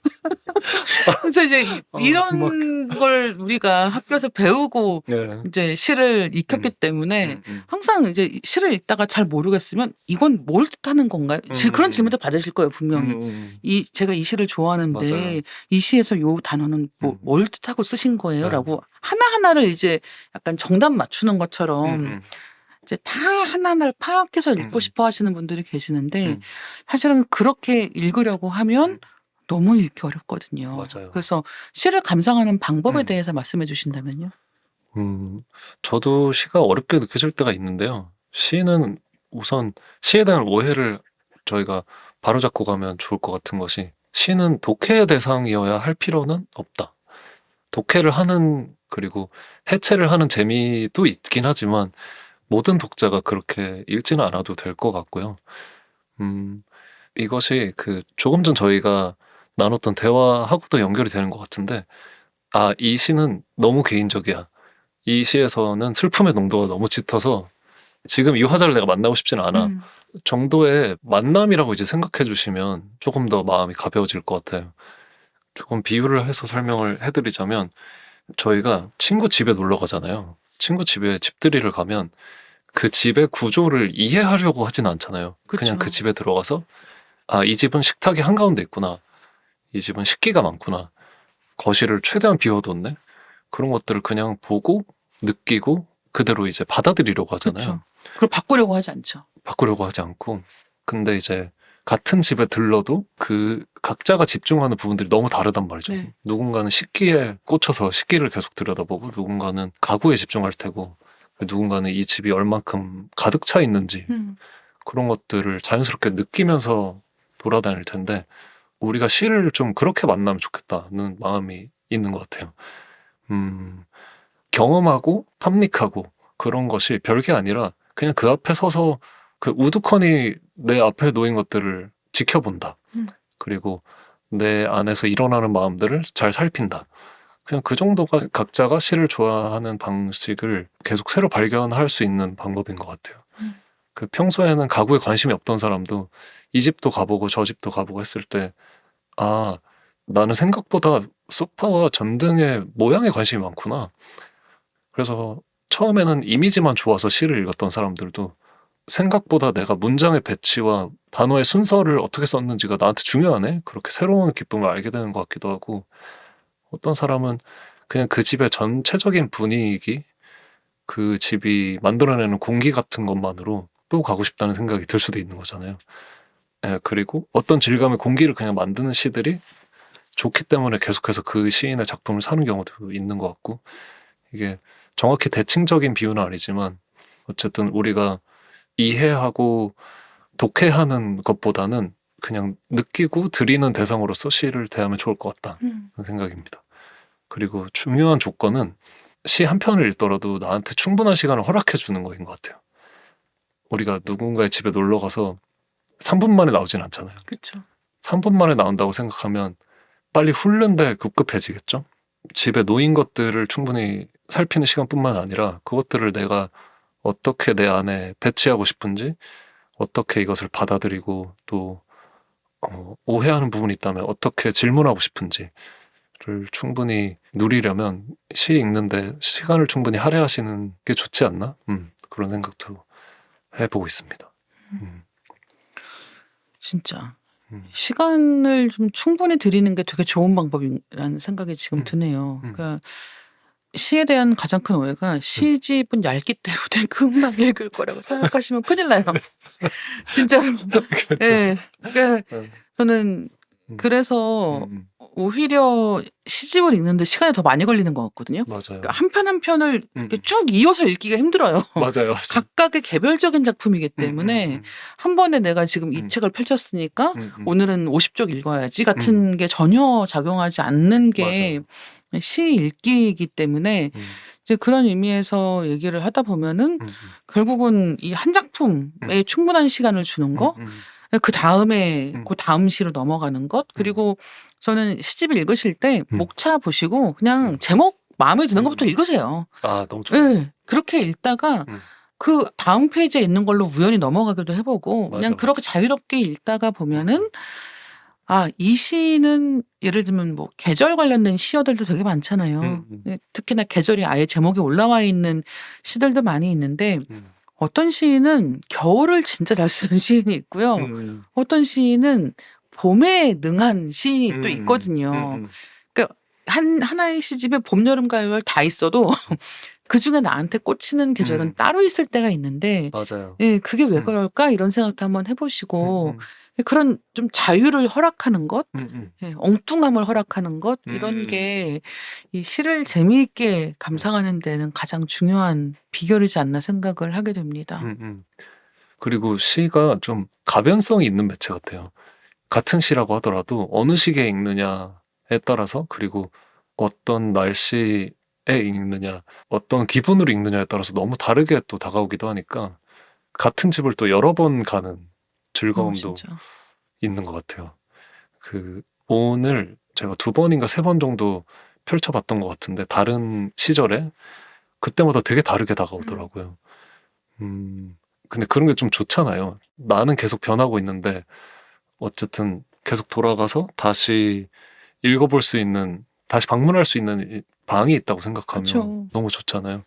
그래서 이제 숨막. 이런 걸 우리가 학교에서 배우고 네. 이제 시를 익혔기 때문에 음. 항상 이제 시를 읽다가 잘 모르겠으면 이건 뭘 뜻하는 건가요? 그런 질문도 받으실 거예요, 분명히. 제가 이 시를 좋아하는데 맞아요. 이 시에서 요 단어는 뭘 뜻하고 쓰신 거예요? 네. 라고 하나하나를 이제 약간 정답 맞추는 것처럼 음. 이제 다 하나하나를 파악해서 읽고 싶어 하시는 분들이 계시는데 사실은 그렇게 읽으려고 하면 너무 읽기 어렵거든요. 맞아요. 그래서 시를 감상하는 방법에 음. 대해서 말씀해 주신다면요? 저도 시가 어렵게 느껴질 때가 있는데요. 시는 우선 시에 대한 오해를 저희가 바로잡고 가면 좋을 것 같은 것이 시는 독해의 대상이어야 할 필요는 없다. 독해를 하는 그리고 해체를 하는 재미도 있긴 하지만 모든 독자가 그렇게 읽지는 않아도 될 것 같고요. 이것이 조금 전 저희가 나눴던 대화하고도 연결이 되는 것 같은데 이 시는 너무 개인적이야. 이 시에서는 슬픔의 농도가 너무 짙어서 지금 이 화자를 내가 만나고 싶지는 않아. 정도의 만남이라고 이제 생각해 주시면 조금 더 마음이 가벼워질 것 같아요. 조금 비유를 해서 설명을 해드리자면 저희가 친구 집에 놀러 가잖아요. 친구 집에 집들이를 가면 그 집의 구조를 이해하려고 하진 않잖아요. 그냥 그 그쵸. 집에 들어가서 이 집은 식탁이 한가운데 있구나. 이 집은 식기가 많구나. 거실을 최대한 비워뒀네. 그런 것들을 그냥 보고 느끼고 그대로 이제 받아들이려고 하잖아요. 그렇죠. 그걸 바꾸려고 하지 않죠. 바꾸려고 하지 않고. 근데 이제 같은 집에 들러도 그 각자가 집중하는 부분들이 너무 다르단 말이죠. 네. 누군가는 식기에 꽂혀서 식기를 계속 들여다보고 누군가는 가구에 집중할 테고 누군가는 이 집이 얼만큼 가득 차 있는지 그런 것들을 자연스럽게 느끼면서 돌아다닐 텐데 우리가 시를 좀 그렇게 만나면 좋겠다는 마음이 있는 것 같아요. 경험하고 탐닉하고 그런 것이 별게 아니라 그냥 그 앞에 서서 그 우두커니 내 앞에 놓인 것들을 지켜본다. 그리고 내 안에서 일어나는 마음들을 잘 살핀다. 그냥 그 정도가 각자가 시를 좋아하는 방식을 계속 새로 발견할 수 있는 방법인 것 같아요. 평소에는 가구에 관심이 없던 사람도 이 집도 가보고 저 집도 가보고 했을 때 나는 생각보다 소파와 전등의 모양에 관심이 많구나. 그래서 처음에는 이미지만 좋아서 시를 읽었던 사람들도 생각보다 내가 문장의 배치와 단어의 순서를 어떻게 썼는지가 나한테 중요하네? 그렇게 새로운 기쁨을 알게 되는 것 같기도 하고 어떤 사람은 그냥 그 집의 전체적인 분위기, 그 집이 만들어내는 공기 같은 것만으로 또 가고 싶다는 생각이 들 수도 있는 거잖아요. 그리고 어떤 질감의 공기를 그냥 만드는 시들이 좋기 때문에 계속해서 그 시인의 작품을 사는 경우도 있는 것 같고 이게 정확히 대칭적인 비유는 아니지만 어쨌든 우리가 이해하고 독해하는 것보다는 그냥 느끼고 드리는 대상으로서 시를 대하면 좋을 것 같다는 생각입니다. 그리고 중요한 조건은 시 한 편을 읽더라도 나한테 충분한 시간을 허락해 주는 거인 것 같아요. 우리가 누군가의 집에 놀러 가서 3분 만에 나오진 않잖아요. 그렇죠. 3분 만에 나온다고 생각하면 빨리 훑는데 급급해지겠죠? 집에 놓인 것들을 충분히 살피는 시간뿐만 아니라 그것들을 내가 어떻게 내 안에 배치하고 싶은지 어떻게 이것을 받아들이고 또 오해하는 부분이 있다면 어떻게 질문하고 싶은지를 충분히 누리려면 시 읽는데 시간을 충분히 할애하시는 게 좋지 않나? 그런 생각도 해보고 있습니다. 진짜 시간을 좀 충분히 들이는 게 되게 좋은 방법이라는 생각이 지금 드네요. 그러니까 시에 대한 가장 큰 오해가 시집은 얇기 때문에 금방 읽을 거라고 생각하시면 큰일 나요. 진짜로. 예. 그러니까 저는 그래서 오히려 시집을 읽는데 시간이 더 많이 걸리는 것 같거든요. 맞아요. 그러니까 한 편 한 편을 이렇게 쭉 이어서 읽기가 힘들어요. 맞아요. 각각의 개별적인 작품이기 때문에 한 번에 내가 지금 이 책을 펼쳤으니까 오늘은 50쪽 읽어야지 같은 게 전혀 작용하지 않는 게 시 읽기이기 때문에 이제 그런 의미에서 얘기를 하다 보면은 결국은 이 한 작품에 충분한 시간을 주는 거, 그 다음에 그 다음 시로 넘어가는 것, 그리고 저는 시집을 읽으실 때 목차 보시고 그냥 제목 마음에 드는 것부터 읽으세요. 너무 좋아요. 네, 그렇게 읽다가 그 다음 페이지에 있는 걸로 우연히 넘어가기도 해보고 그냥 맞아. 그렇게 자유롭게 읽다가 보면은 이 시는 예를 들면 뭐 계절 관련된 시어들도 되게 많잖아요. 특히나 계절이 아예 제목에 올라와 있는 시들도 많이 있는데 어떤 시인은 겨울을 진짜 잘 쓰는 시인이 있고요. 어떤 시인은 봄에 능한 시인이 또 있거든요. 그러니까 하나의 시집에 봄, 여름, 가을 다 있어도 그중에 나한테 꽂히는 계절은 따로 있을 때가 있는데 맞아요. 예, 그게 왜 그럴까 이런 생각도 한번 해보시고 그런 좀 자유를 허락하는 것, 예, 엉뚱함을 허락하는 것 이런 게 이 시를 재미있게 감상하는 데는 가장 중요한 비결이지 않나 생각을 하게 됩니다. 그리고 시가 좀 가변성이 있는 매체 같아요. 같은 시라고 하더라도 어느 시기에 읽느냐에 따라서, 그리고 어떤 날씨에 읽느냐, 어떤 기분으로 읽느냐에 따라서 너무 다르게 또 다가오기도 하니까 같은 집을 또 여러 번 가는 즐거움도 진짜. 있는 것 같아요. 오늘 제가 2번인가 3번 정도 펼쳐봤던 것 같은데, 다른 시절에 그때마다 되게 다르게 다가오더라고요. 근데 그런 게 좀 좋잖아요. 나는 계속 변하고 있는데 어쨌든 계속 돌아가서 다시 읽어볼 수 있는, 다시 방문할 수 있는 방이 있다고 생각하면 그쵸. 너무 좋잖아요.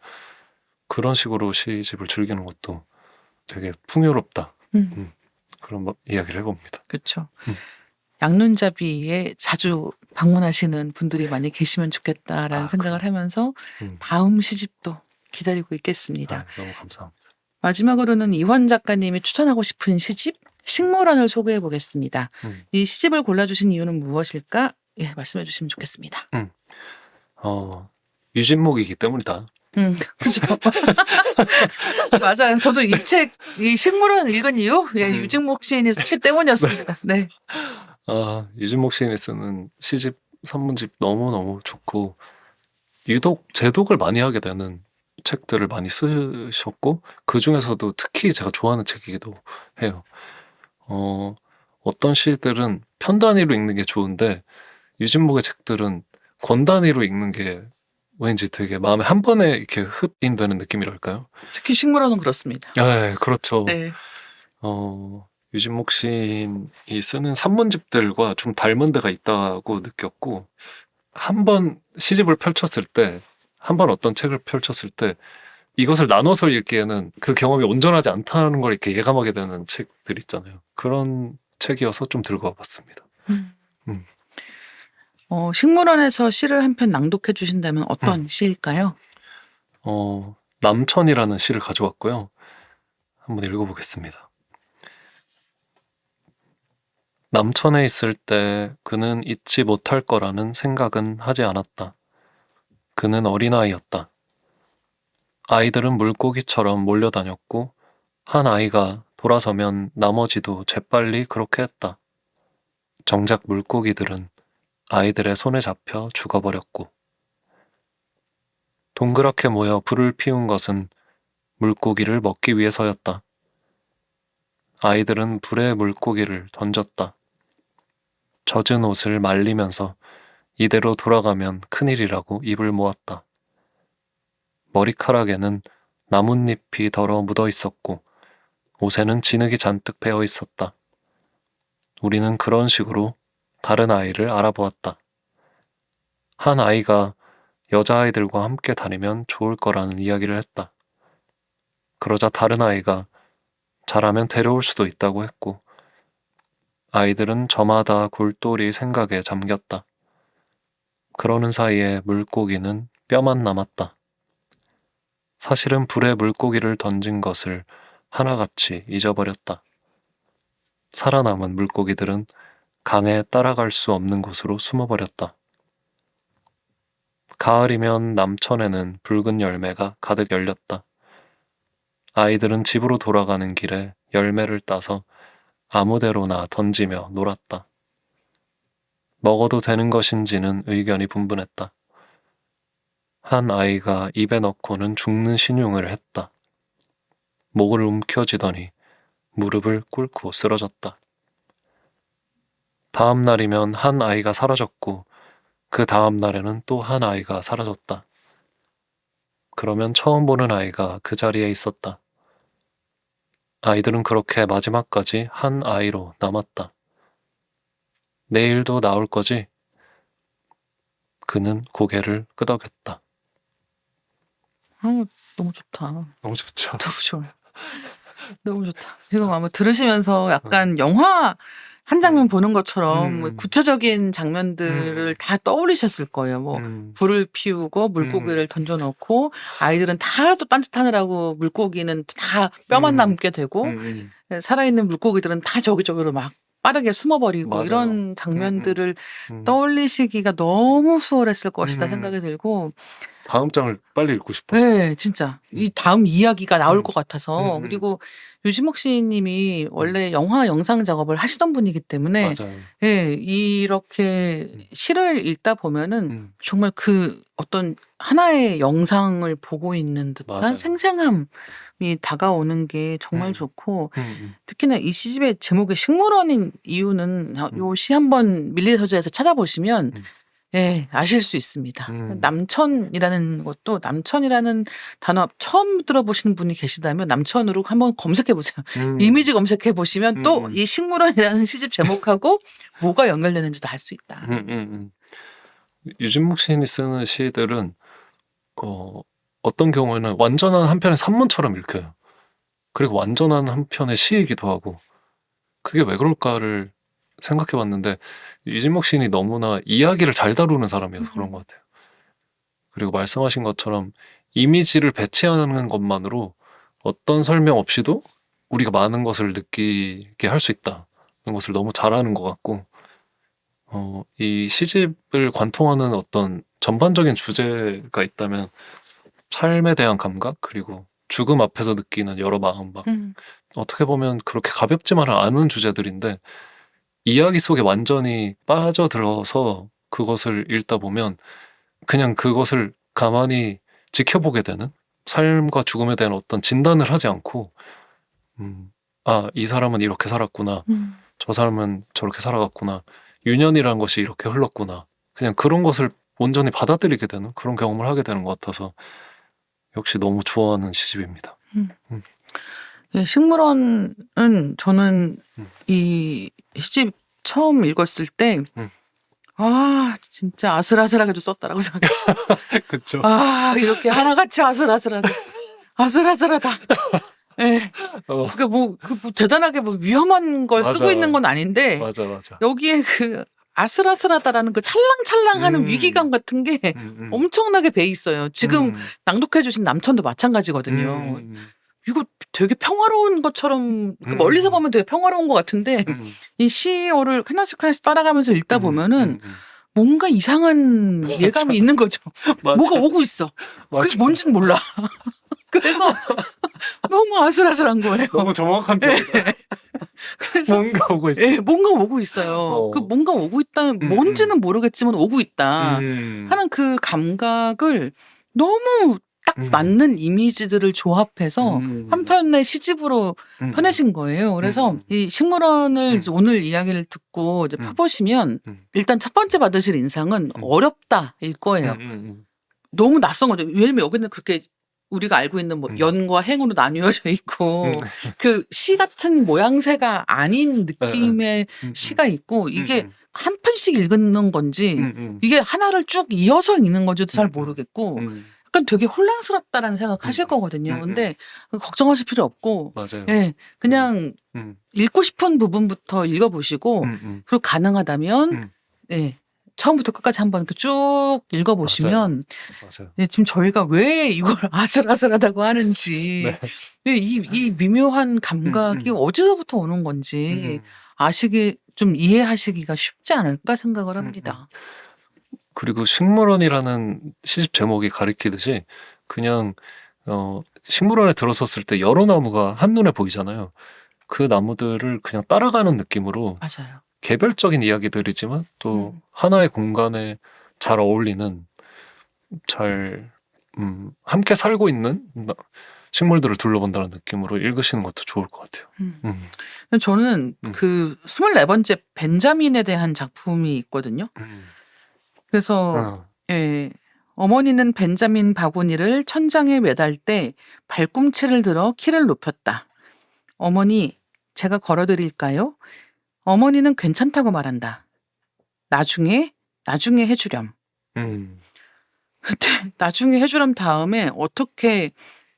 그런 식으로 시집을 즐기는 것도 되게 풍요롭다. 그런 이야기를 해봅니다. 그렇죠. 양눈잡이에 자주 방문하시는 분들이 많이 계시면 좋겠다라는 생각을 하면서 다음 시집도 기다리고 있겠습니다. 너무 감사합니다. 마지막으로는 이원 작가님이 추천하고 싶은 시집 식물원을 소개해 보겠습니다. 이 시집을 골라주신 이유는 무엇일까? 예, 말씀해 주시면 좋겠습니다. 유진목이기 때문이다. 그죠. 맞아요. 저도 이 책, 이 식물원 읽은 이유, 예, 유진목 시인이 썼기 때문이었습니다. 네. 유진목 시인이 쓰는 시집, 산문집 너무너무 좋고, 유독 제독을 많이 하게 되는 책들을 많이 쓰셨고, 그 중에서도 특히 제가 좋아하는 책이기도 해요. 어떤 시들은 편 단위로 읽는 게 좋은데, 유진목의 책들은 권 단위로 읽는 게 왠지 되게 마음에 한 번에 이렇게 흡인되는 느낌이랄까요? 특히 식물원은 그렇습니다. 네, 그렇죠. 네. 유진목 시인이 쓰는 산문집들과 좀 닮은 데가 있다고 느꼈고, 한 번 시집을 펼쳤을 때, 한 번 어떤 책을 펼쳤을 때 이것을 나눠서 읽기에는 그 경험이 온전하지 않다는 걸 이렇게 예감하게 되는 책들 있잖아요. 그런 책이어서 좀 들고 와봤습니다. 식물원에서 시를 한 편 낭독해 주신다면 어떤 시일까요? 남천이라는 시를 가져왔고요. 한번 읽어보겠습니다. 남천에 있을 때 그는 잊지 못할 거라는 생각은 하지 않았다. 그는 어린아이였다. 아이들은 물고기처럼 몰려다녔고 한 아이가 돌아서면 나머지도 재빨리 그렇게 했다. 정작 물고기들은 아이들의 손에 잡혀 죽어버렸고, 동그랗게 모여 불을 피운 것은 물고기를 먹기 위해서였다. 아이들은 불에 물고기를 던졌다. 젖은 옷을 말리면서 이대로 돌아가면 큰일이라고 입을 모았다. 머리카락에는 나뭇잎이 덜어 묻어 있었고 옷에는 진흙이 잔뜩 배어 있었다. 우리는 그런 식으로 다른 아이를 알아보았다. 한 아이가 여자아이들과 함께 다니면 좋을 거라는 이야기를 했다. 그러자 다른 아이가 잘하면 데려올 수도 있다고 했고, 아이들은 저마다 골똘히 생각에 잠겼다. 그러는 사이에 물고기는 뼈만 남았다. 사실은 불에 물고기를 던진 것을 하나같이 잊어버렸다. 살아남은 물고기들은 강에 따라갈 수 없는 곳으로 숨어버렸다. 가을이면 남천에는 붉은 열매가 가득 열렸다. 아이들은 집으로 돌아가는 길에 열매를 따서 아무데로나 던지며 놀았다. 먹어도 되는 것인지는 의견이 분분했다. 한 아이가 입에 넣고는 죽는 신용을 했다. 목을 움켜쥐더니 무릎을 꿇고 쓰러졌다. 다음 날이면 한 아이가 사라졌고 그 다음 날에는 또 한 아이가 사라졌다. 그러면 처음 보는 아이가 그 자리에 있었다. 아이들은 그렇게 마지막까지 한 아이로 남았다. 내일도 나올 거지? 그는 고개를 끄덕였다. 너무 좋다. 너무 좋죠. 너무 좋아요. 너무 좋다. 지금 아마 들으시면서 약간 영화 한 장면 보는 것처럼 뭐 구체적인 장면들을 다 떠올리셨을 거예요. 뭐 불을 피우고 물고기를 던져놓고 아이들은 다 또 딴짓하느라고 물고기는 다 뼈만 남게 되고 살아있는 물고기들은 다 저기저기로 막 빠르게 숨어버리고 맞아요. 이런 장면들을 떠올리시기가 너무 수월했을 것이다 생각이 들고 다음 장을 빨리 읽고 싶어서. 네, 진짜 이 다음 이야기가 나올 것 같아서 음. 그리고 유지목 시인님이 원래 영화 영상 작업을 하시던 분이기 때문에 맞아요. 예, 이렇게 시를 읽다 보면은 정말 그 어떤 하나의 영상을 보고 있는 듯한 맞아요. 생생함이 다가오는 게 정말 좋고 음. 특히나 이 시집의 제목이 식물원인 이유는 요 시 한번 밀리서재에서 찾아보시면 예, 아실 수 있습니다. 남천이라는 것도 남천이라는 단어 처음 들어보시는 분이 계시다면 남천으로 한번 검색해 보세요. 이미지 검색해 보시면 또 이 식물원이라는 시집 제목하고 뭐가 연결되는지도 알 수 있다. 유진목 시인이 쓰는 시들은 어떤 경우에는 완전한 한 편의 산문처럼 읽혀요. 그리고 완전한 한 편의 시이기도 하고 그게 왜 그럴까를 생각해 봤는데 유진목 시인이 너무나 이야기를 잘 다루는 사람이어서 그런 것 같아요. 그리고 말씀하신 것처럼 이미지를 배치하는 것만으로 어떤 설명 없이도 우리가 많은 것을 느끼게 할 수 있다는 것을 너무 잘하는 것 같고 이 시집을 관통하는 어떤 전반적인 주제가 있다면 삶에 대한 감각 그리고 죽음 앞에서 느끼는 여러 마음 막 어떻게 보면 그렇게 가볍지만은 않은 주제들인데 이야기 속에 완전히 빠져들어서 그것을 읽다 보면 그냥 그것을 가만히 지켜보게 되는 삶과 죽음에 대한 어떤 진단을 하지 않고 이 사람은 이렇게 살았구나. 저 사람은 저렇게 살아갔구나. 유년이라는 것이 이렇게 흘렀구나. 그냥 그런 것을 온전히 받아들이게 되는 그런 경험을 하게 되는 것 같아서 역시 너무 좋아하는 시집입니다. 예, 식물원은 저는 이 시집 처음 읽었을 때 진짜 아슬아슬하게도 썼다라고 생각했어요. 그렇죠. 이렇게 하나같이 아슬아슬하게 아슬아슬하다. 예. 그러니까 뭐 대단하게 뭐 위험한 걸 맞아. 쓰고 있는 건 아닌데 맞아. 여기에 그 아슬아슬하다라는 그 찰랑찰랑하는 위기감 같은 게 엄청나게 배 있어요. 지금 낭독해 주신 남천도 마찬가지거든요. 이거 되게 평화로운 것처럼 멀리서 보면 되게 평화로운 것 같은데 이 시어를 하나씩 따라가면서 읽다 보면은 뭔가 이상한 예감이 있는 거죠. 뭐가 오고 있어. 그게 뭔지는 몰라. 그래서 너무 아슬아슬한 거예요. 너무 정확한 표현이다. 그래서 뭔가 오고 있어. 예, 뭔가 오고 있어요. 그 뭔가 오고 있다는 뭔지는 모르겠지만 오고 있다 하는 그 감각을 너무 딱 맞는 이미지들을 조합해서 한 편의 시집으로 펴내신 거예요. 그래서 이 식물원을 이제 오늘 이야기를 듣고 이제 펴보시면 일단 첫 번째 받으실 인상은 어렵다일 거예요. 너무 낯선 거죠. 왜냐면 여기는 그렇게 우리가 알고 있는 뭐 연과 행으로 나뉘어져 있고 그 시 같은 모양새가 아닌 느낌의 시가 있고 이게 한 편씩 읽는 건지 이게 하나를 쭉 이어서 읽는 건지도 잘 모르겠고 약간 되게 혼란스럽다라는 생각하실 거거든요. 근데 걱정하실 필요 없고 맞아요. 예, 그냥 읽고 싶은 부분부터 읽어보시고 그리고 가능하다면 예, 처음부터 끝까지 한번 이렇게 쭉 읽어보시면 맞아요. 예, 지금 저희가 왜 이걸 아슬아슬하다고 하는지 이 미묘한 감각이 어디서부터 오는 건지 좀 이해하시기가 쉽지 않을까 생각을 합니다. 그리고 식물원이라는 시집 제목이 가리키듯이 그냥 식물원에 들어섰을 때 여러 나무가 한눈에 보이잖아요. 그 나무들을 그냥 따라가는 느낌으로 맞아요. 개별적인 이야기들이지만 또 하나의 공간에 잘 어울리는 함께 살고 있는 식물들을 둘러본다는 느낌으로 읽으시는 것도 좋을 것 같아요. 저는 그 24번째 벤자민에 대한 작품이 있거든요. 그래서 예, 어머니는 벤자민 바구니를 천장에 매달 때 발꿈치를 들어 키를 높였다. 어머니, 제가 걸어드릴까요? 어머니는 괜찮다고 말한다. 나중에 해주렴. 음. 근데 나중에 해주렴 다음에 어떻게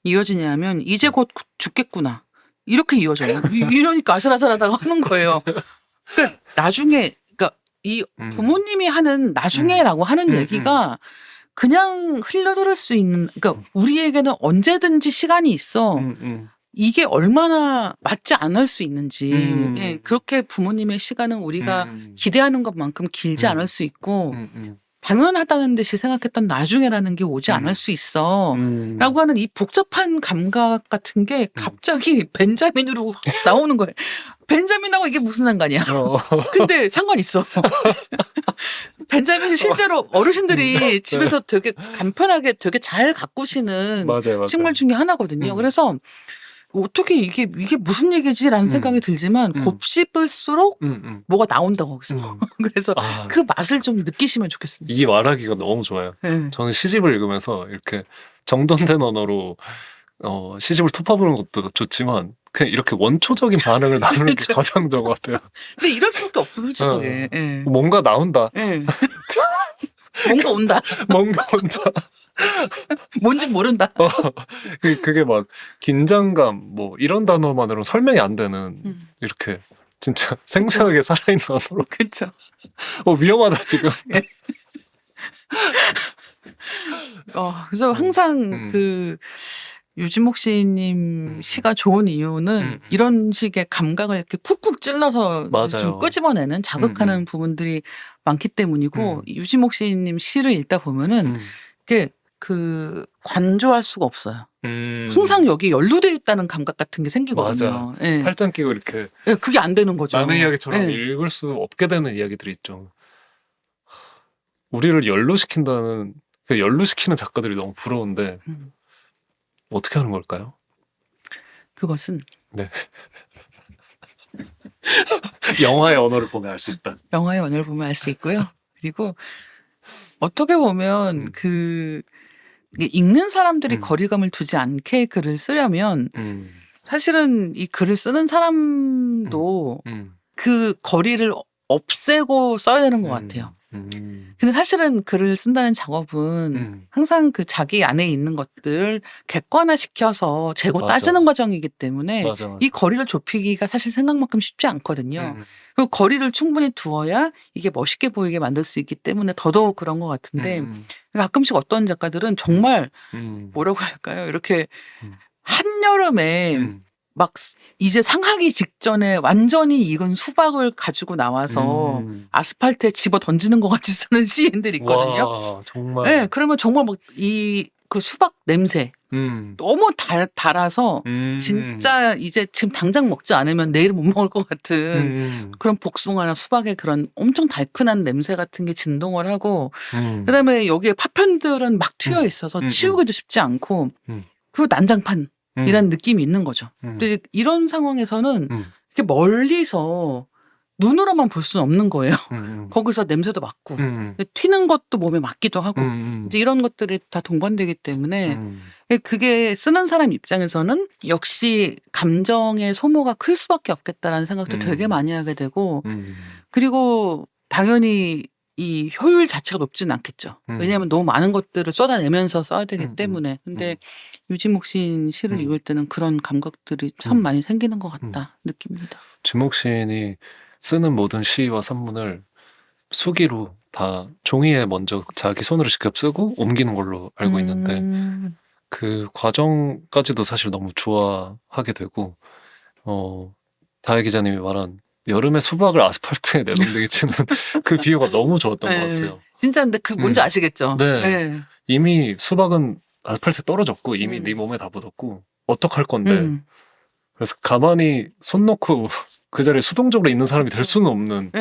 이어지냐면 이제 곧 죽겠구나. 이렇게 이어져요. 이러니까 아슬아슬하다고 하는 거예요. 그러니까 나중에, 그러니까 이 부모님이 하는 나중에라고 하는 얘기가 그냥 흘려들을 수 있는, 그러니까 우리에게는 언제든지 시간이 있어. 이게 얼마나 맞지 않을 수 있는지. 예, 그렇게 부모님의 시간은 우리가 기대하는 것만큼 길지 않을 수 있고 당연하다는 듯이 생각했던 나중에라는 게 오지 않을 수 있어. 라고 하는 이 복잡한 감각 같은 게 갑자기 벤자민으로 나오는 거예요. 벤자민하고 이게 무슨 상관이야. 근데 상관 있어. 벤자민이 실제로 어르신들이 집에서 되게 간편하게 되게 잘 가꾸시는 맞아요. 식물 중에 하나거든요. 그래서 어떻게 이게 무슨 얘기지라는 생각이 들지만 곱씹을수록 뭐가 나온다고 거기서. 그래서 그 맛을 좀 느끼시면 좋겠습니다. 이 말하기가 너무 좋아요. 네. 저는 시집을 읽으면서 이렇게 정돈된 언어로 시집을 토파보는 것도 좋지만 그냥 이렇게 원초적인 반응을 나누는 게 가장 좋은 것 같아요. 근데 이럴 수밖에 없어 솔직하게. 예. 뭔가 나온다. 예. 뭔가 온다. 뭔가 온다. 뭔지 모른다. 그게 막 긴장감 뭐 이런 단어만으로 설명이 안 되는 이렇게 진짜 생생하게 살아있는 언어로. 그렇죠. 위험하다 지금. 그래서 항상 그 유진목 시인님 시가 좋은 이유는 이런 식의 감각을 이렇게 쿡쿡 찔러서 좀 끄집어내는 자극하는 부분들이 많기 때문이고 유진목 시인님 시를 읽다 보면은 이게 그 관조할 수가 없어요. 항상 여기 연루되어 있다는 감각 같은 게 생기거든요. 예. 팔짱 끼고 이렇게. 예, 그게 안 되는 거죠. 남의 이야기처럼 예. 읽을 수 없게 되는 이야기들이 있죠. 우리를 연루시킨다는 그 연루시키는 작가들이 너무 부러운데 어떻게 하는 걸까요? 그것은 네. 영화의 언어를 보면 알 수 있다. 영화의 언어를 보면 알 수 있고요. 그리고 어떻게 보면 그 읽는 사람들이 거리감을 두지 않게 글을 쓰려면 사실은 이 글을 쓰는 사람도 그 거리를 없애고 써야 되는 것 같아요. 근데 사실은 글을 쓴다는 작업은 항상 그 자기 안에 있는 것들 객관화시켜서 재고 맞아. 따지는 과정이기 때문에 맞아. 이 거리를 좁히기가 사실 생각만큼 쉽지 않거든요. 그 거리를 충분히 두어야 이게 멋있게 보이게 만들 수 있기 때문에 더더욱 그런 것 같은데 가끔씩 어떤 작가들은 정말 뭐라고 할까요? 이렇게 한여름에 막 이제 상하기 직전에 완전히 익은 수박을 가지고 나와서 아스팔트에 집어 던지는 것 같이 쓰는 시인들이 있거든요. 와, 정말. 네, 그러면 정말 막 그 수박 냄새 너무 달아서 진짜 이제 지금 당장 먹지 않으면 내일 못 먹을 것 같은 그런 복숭아나 수박의 그런 엄청 달큰한 냄새 같은 게 진동을 하고 그다음에 여기에 파편들은 막 튀어 있어서 치우기도 쉽지 않고 그리고 난장판 이런 느낌이 있는 거죠. 근데 이런 상황에서는 이렇게 멀리서 눈으로만 볼 수는 없는 거예요. 거기서 냄새도 맡고 튀는 것도 몸에 맡기도 하고 이제 이런 것들이 다 동반되기 때문에 그게 쓰는 사람 입장에서는 역시 감정의 소모가 클 수밖에 없겠다라는 생각도 되게 많이 하게 되고 그리고 당연히 이 효율 자체가 높지는 않겠죠. 왜냐하면 너무 많은 것들을 쏟아내면서 써야 되기 때문에. 근데 유진목 시인 시를 읽을 때는 그런 감각들이 참 많이 생기는 것 같다 느낍니다. 진목 시인이 쓰는 모든 시와 산문을 수기로 다 종이에 먼저 자기 손으로 직접 쓰고 옮기는 걸로 알고 있는데 그 과정까지도 사실 너무 좋아하게 되고 다혜 기자님이 말한 여름에 수박을 아스팔트에 내동댕이 치는 그 비유가 너무 좋았던 것 같아요. 진짜 근데 그 뭔지 아시겠죠? 네. 이미 수박은 아스팔트에 떨어졌고 이미 네 몸에 다 묻었고 어떡할 건데 그래서 가만히 손 놓고 그 자리에 수동적으로 있는 사람이 될 수는 없는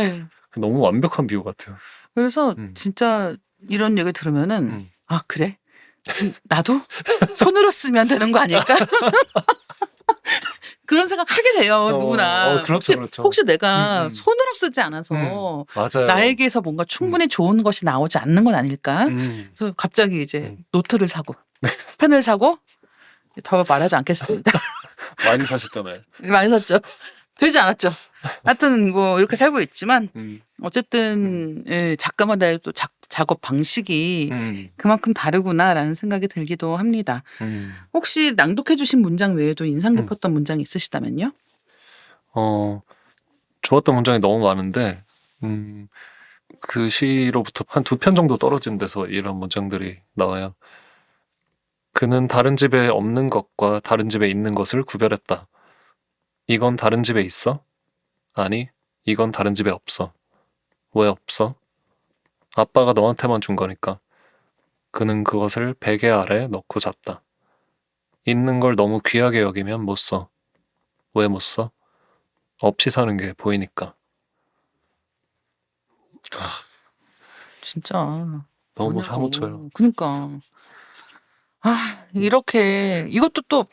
너무 완벽한 비유 같아요. 그래서 진짜 이런 얘기 들으면은 아 그래? 나도 손으로 쓰면 되는 거 아닐까? 그런 생각 하게 돼요. 누구나. 그렇죠. 혹시 내가 손으로 쓰지 않아서 맞아요. 나에게서 뭔가 충분히 좋은 것이 나오지 않는 건 아닐까? 그래서 갑자기 이제 노트를 사고 펜을 사고 더 말하지 않겠습니다. 많이 사셨잖아요. 많이 샀죠. 되지 않았죠. 하여튼 뭐 이렇게 살고 있지만 음, 어쨌든 예, 작가마다의 또 작업 방식이 음, 그만큼 다르구나라는 생각이 들기도 합니다. 음, 혹시 낭독해 주신 문장 외에도 인상 음. 깊었던 문장이 있으시다면요? 어, 좋았던 문장이 너무 많은데, 그 시로부터 한 2편 정도 떨어진 데서 이런 문장들이 나와요. 그는 다른 집에 없는 것과 다른 집에 있는 것을 구별했다. 이건 다른 집에 있어? 아니, 이건 다른 집에 없어. 왜 없어? 아빠가 너한테만 준 거니까. 그는 그것을 베개 아래 넣고 잤다. 있는 걸 너무 귀하게 여기면 못 써. 왜 못 써? 없이 사는 게 보이니까. 진짜 너무 사무쳐요. 뭐냐고. 그러니까 이렇게 이것도 또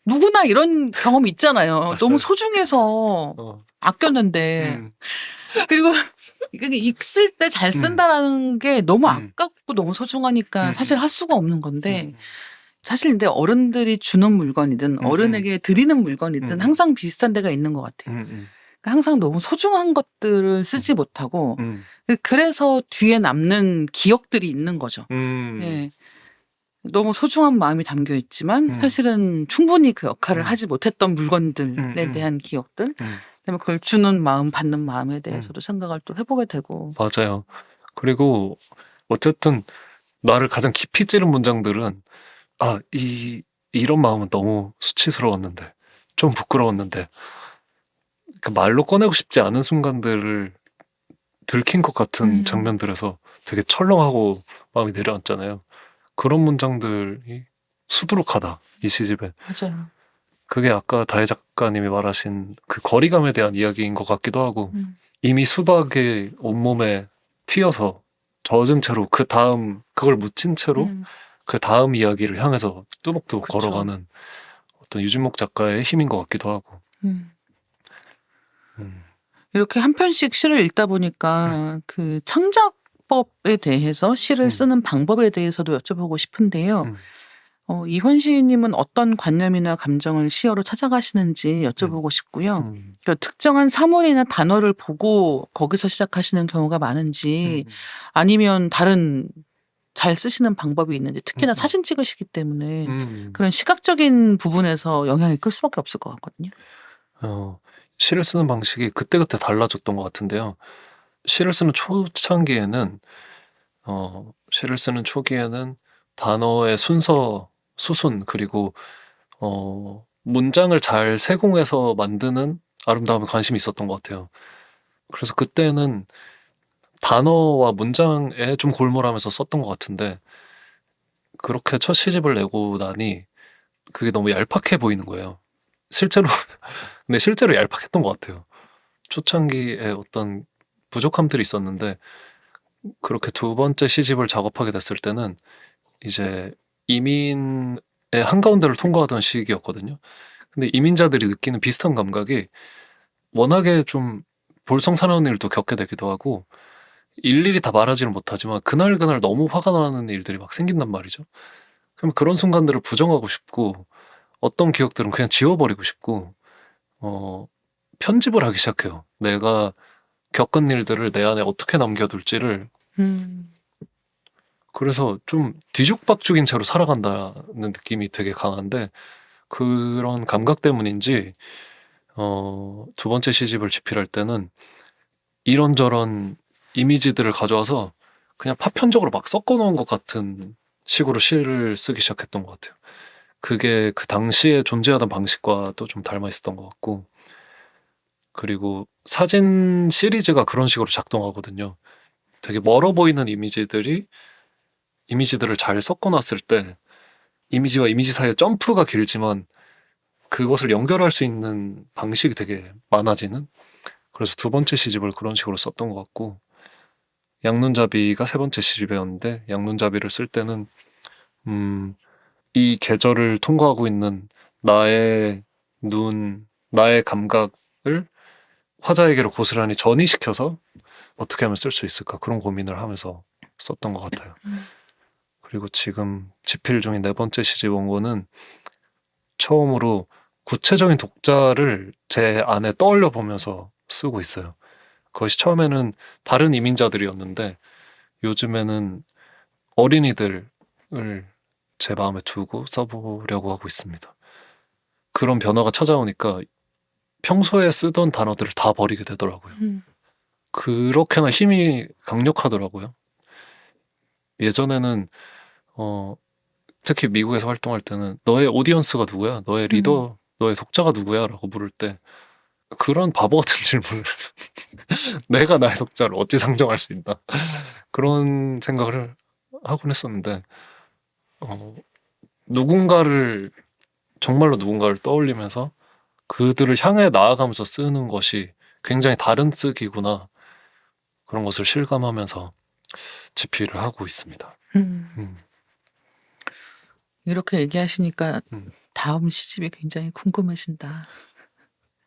누구나 이런 경험이 있잖아요. 너무 맞아요. 소중해서 어, 아꼈는데 음, 그리고 이게 읽을 때 잘 음, 쓴다라는 게 너무 음, 아깝고 너무 소중하니까 사실 할 수가 없는 건데 음, 사실 근데 어른들이 주는 물건이든 음, 어른에게 드리는 물건이든 음, 항상 비슷한 데가 있는 것 같아요. 음, 그러니까 항상 너무 소중한 것들을 음, 쓰지 못하고 음, 그래서 뒤에 남는 기억들이 있는 거죠. 음, 예. 너무 소중한 마음이 담겨 있지만 음, 사실은 충분히 그 역할을 음, 하지 못했던 음, 물건들에 음, 대한 기억들, 음, 그다음에 그걸 주는 마음, 받는 마음에 음. 대해서도 생각을 또 해보게 되고. 맞아요. 그리고 어쨌든 나를 가장 깊이 찌른 문장들은 아, 이런 마음은 너무 수치스러웠는데, 좀 부끄러웠는데, 그 말로 꺼내고 싶지 않은 순간들을 들킨 것 같은 음, 장면들에서 되게 철렁하고 마음이 내려앉잖아요. 그런 문장들이 수두룩하다, 이 시집에. 맞아요. 그게 아까 다혜 작가님이 말하신 그 거리감에 대한 이야기인 것 같기도 하고, 음, 이미 수박이 온몸에 튀어서 젖은 채로 그 다음, 그걸 묻힌 채로 음, 그 다음 이야기를 향해서 뚜벅뚜벅 그쵸. 걸어가는 어떤 유진목 작가의 힘인 것 같기도 하고. 음. 음, 이렇게 한 편씩 시를 읽다 보니까 그 창작법에 대해서 시를 음, 쓰는 방법에 대해서도 여쭤보고 싶은데요. 음, 이현 시인님은 어떤 관념이나 감정을 시어로 찾아가시는지 음, 여쭤보고 싶고요. 음, 그 특정한 사물이나 단어를 보고 거기서 시작하시는 경우가 많은지 음, 아니면 다른 잘 쓰시는 방법이 있는지 음, 특히나 음, 사진 찍으시기 때문에 음. 그런 시각적인 부분에서 영향이 클 수밖에 없을 것 같거든요. 어, 시를 쓰는 방식이 그때그때 달라졌던 것 같은데요. 시를 쓰는 초창기에는, 시를 쓰는 초기에는 단어의 순서, 수순, 그리고, 문장을 잘 세공해서 만드는 아름다움에 관심이 있었던 것 같아요. 그래서 그때는 단어와 문장에 좀 골몰하면서 썼던 것 같은데, 그렇게 첫 시집을 내고 나니 그게 너무 얄팍해 보이는 거예요. 실제로, 근데 실제로 얄팍했던 것 같아요. 초창기에 어떤 부족함들이 있었는데, 그렇게 두 번째 시집을 작업하게 됐을 때는 이제 이민의 한가운데를 통과하던 시기였거든요. 근데 이민자들이 느끼는 비슷한 감각이 워낙에 좀 볼성사나운 일도 겪게 되기도 하고, 일일이 다 말하지는 못하지만 그날그날 너무 화가 나는 일들이 막 생긴단 말이죠. 그럼 그런 순간들을 부정하고 싶고, 어떤 기억들은 그냥 지워버리고 싶고, 어, 편집을 하기 시작해요. 내가 겪은 일들을 내 안에 어떻게 남겨둘지를. 음, 그래서 좀 뒤죽박죽인 채로 살아간다는 느낌이 되게 강한데, 그런 감각 때문인지, 두 번째 시집을 집필할 때는 이런저런 이미지들을 가져와서 그냥 파편적으로 막 섞어 놓은 것 같은 식으로 시를 쓰기 시작했던 것 같아요. 그게 그 당시에 존재하던 방식과도 좀 닮아 있었던 것 같고, 그리고 사진 시리즈가 그런 식으로 작동하거든요. 되게 멀어 보이는 이미지들을 잘 섞어놨을 때 이미지와 이미지 사이에 점프가 길지만 그것을 연결할 수 있는 방식이 되게 많아지는. 그래서 두 번째 시집을 그런 식으로 썼던 것 같고, 양눈잡이가 세 번째 시집이었는데 양눈잡이를 쓸 때는 음, 이 계절을 통과하고 있는 나의 나의 감각을 화자에게로 고스란히 전이시켜서 어떻게 하면 쓸 수 있을까, 그런 고민을 하면서 썼던 것 같아요. 음, 그리고 지금 집필 중인 네 번째 시집 원고는 처음으로 구체적인 독자를 제 안에 떠올려 보면서 쓰고 있어요. 그것이 처음에는 다른 이민자들이었는데 요즘에는 어린이들을 제 마음에 두고 써보려고 하고 있습니다. 그런 변화가 찾아오니까 평소에 쓰던 단어들을 다 버리게 되더라고요. 그렇게나 힘이 강력하더라고요. 예전에는 특히 미국에서 활동할 때는 너의 오디언스가 누구야? 너의 리더, 너의 독자가 누구야? 라고 물을 때 그런 바보 같은 질문을 내가 나의 독자를 어찌 상정할 수 있나 그런 생각을 하곤 했었는데 누군가를 정말로 누군가를 떠올리면서 그들을 향해 나아가면서 쓰는 것이 굉장히 다른 쓰기구나 그런 것을 실감하면서 집필을 하고 있습니다. 이렇게 얘기하시니까 음. 다음 시집이 굉장히 궁금해진다.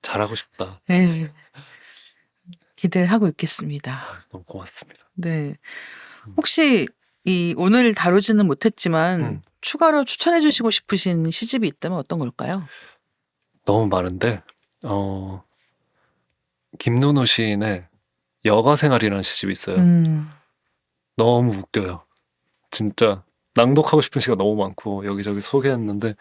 잘하고 싶다. 네. 기대하고 있겠습니다. 너무 고맙습니다. 네. 혹시 이 오늘 다루지는 못했지만 추가로 추천해 주시고 싶으신 시집이 있다면 어떤 걸까요? 너무 많은데 김누누 시인의 여가생활이라는 시집이 있어요. 너무 웃겨요. 진짜 낭독하고 싶은 시가 너무 많고 여기저기 소개했는데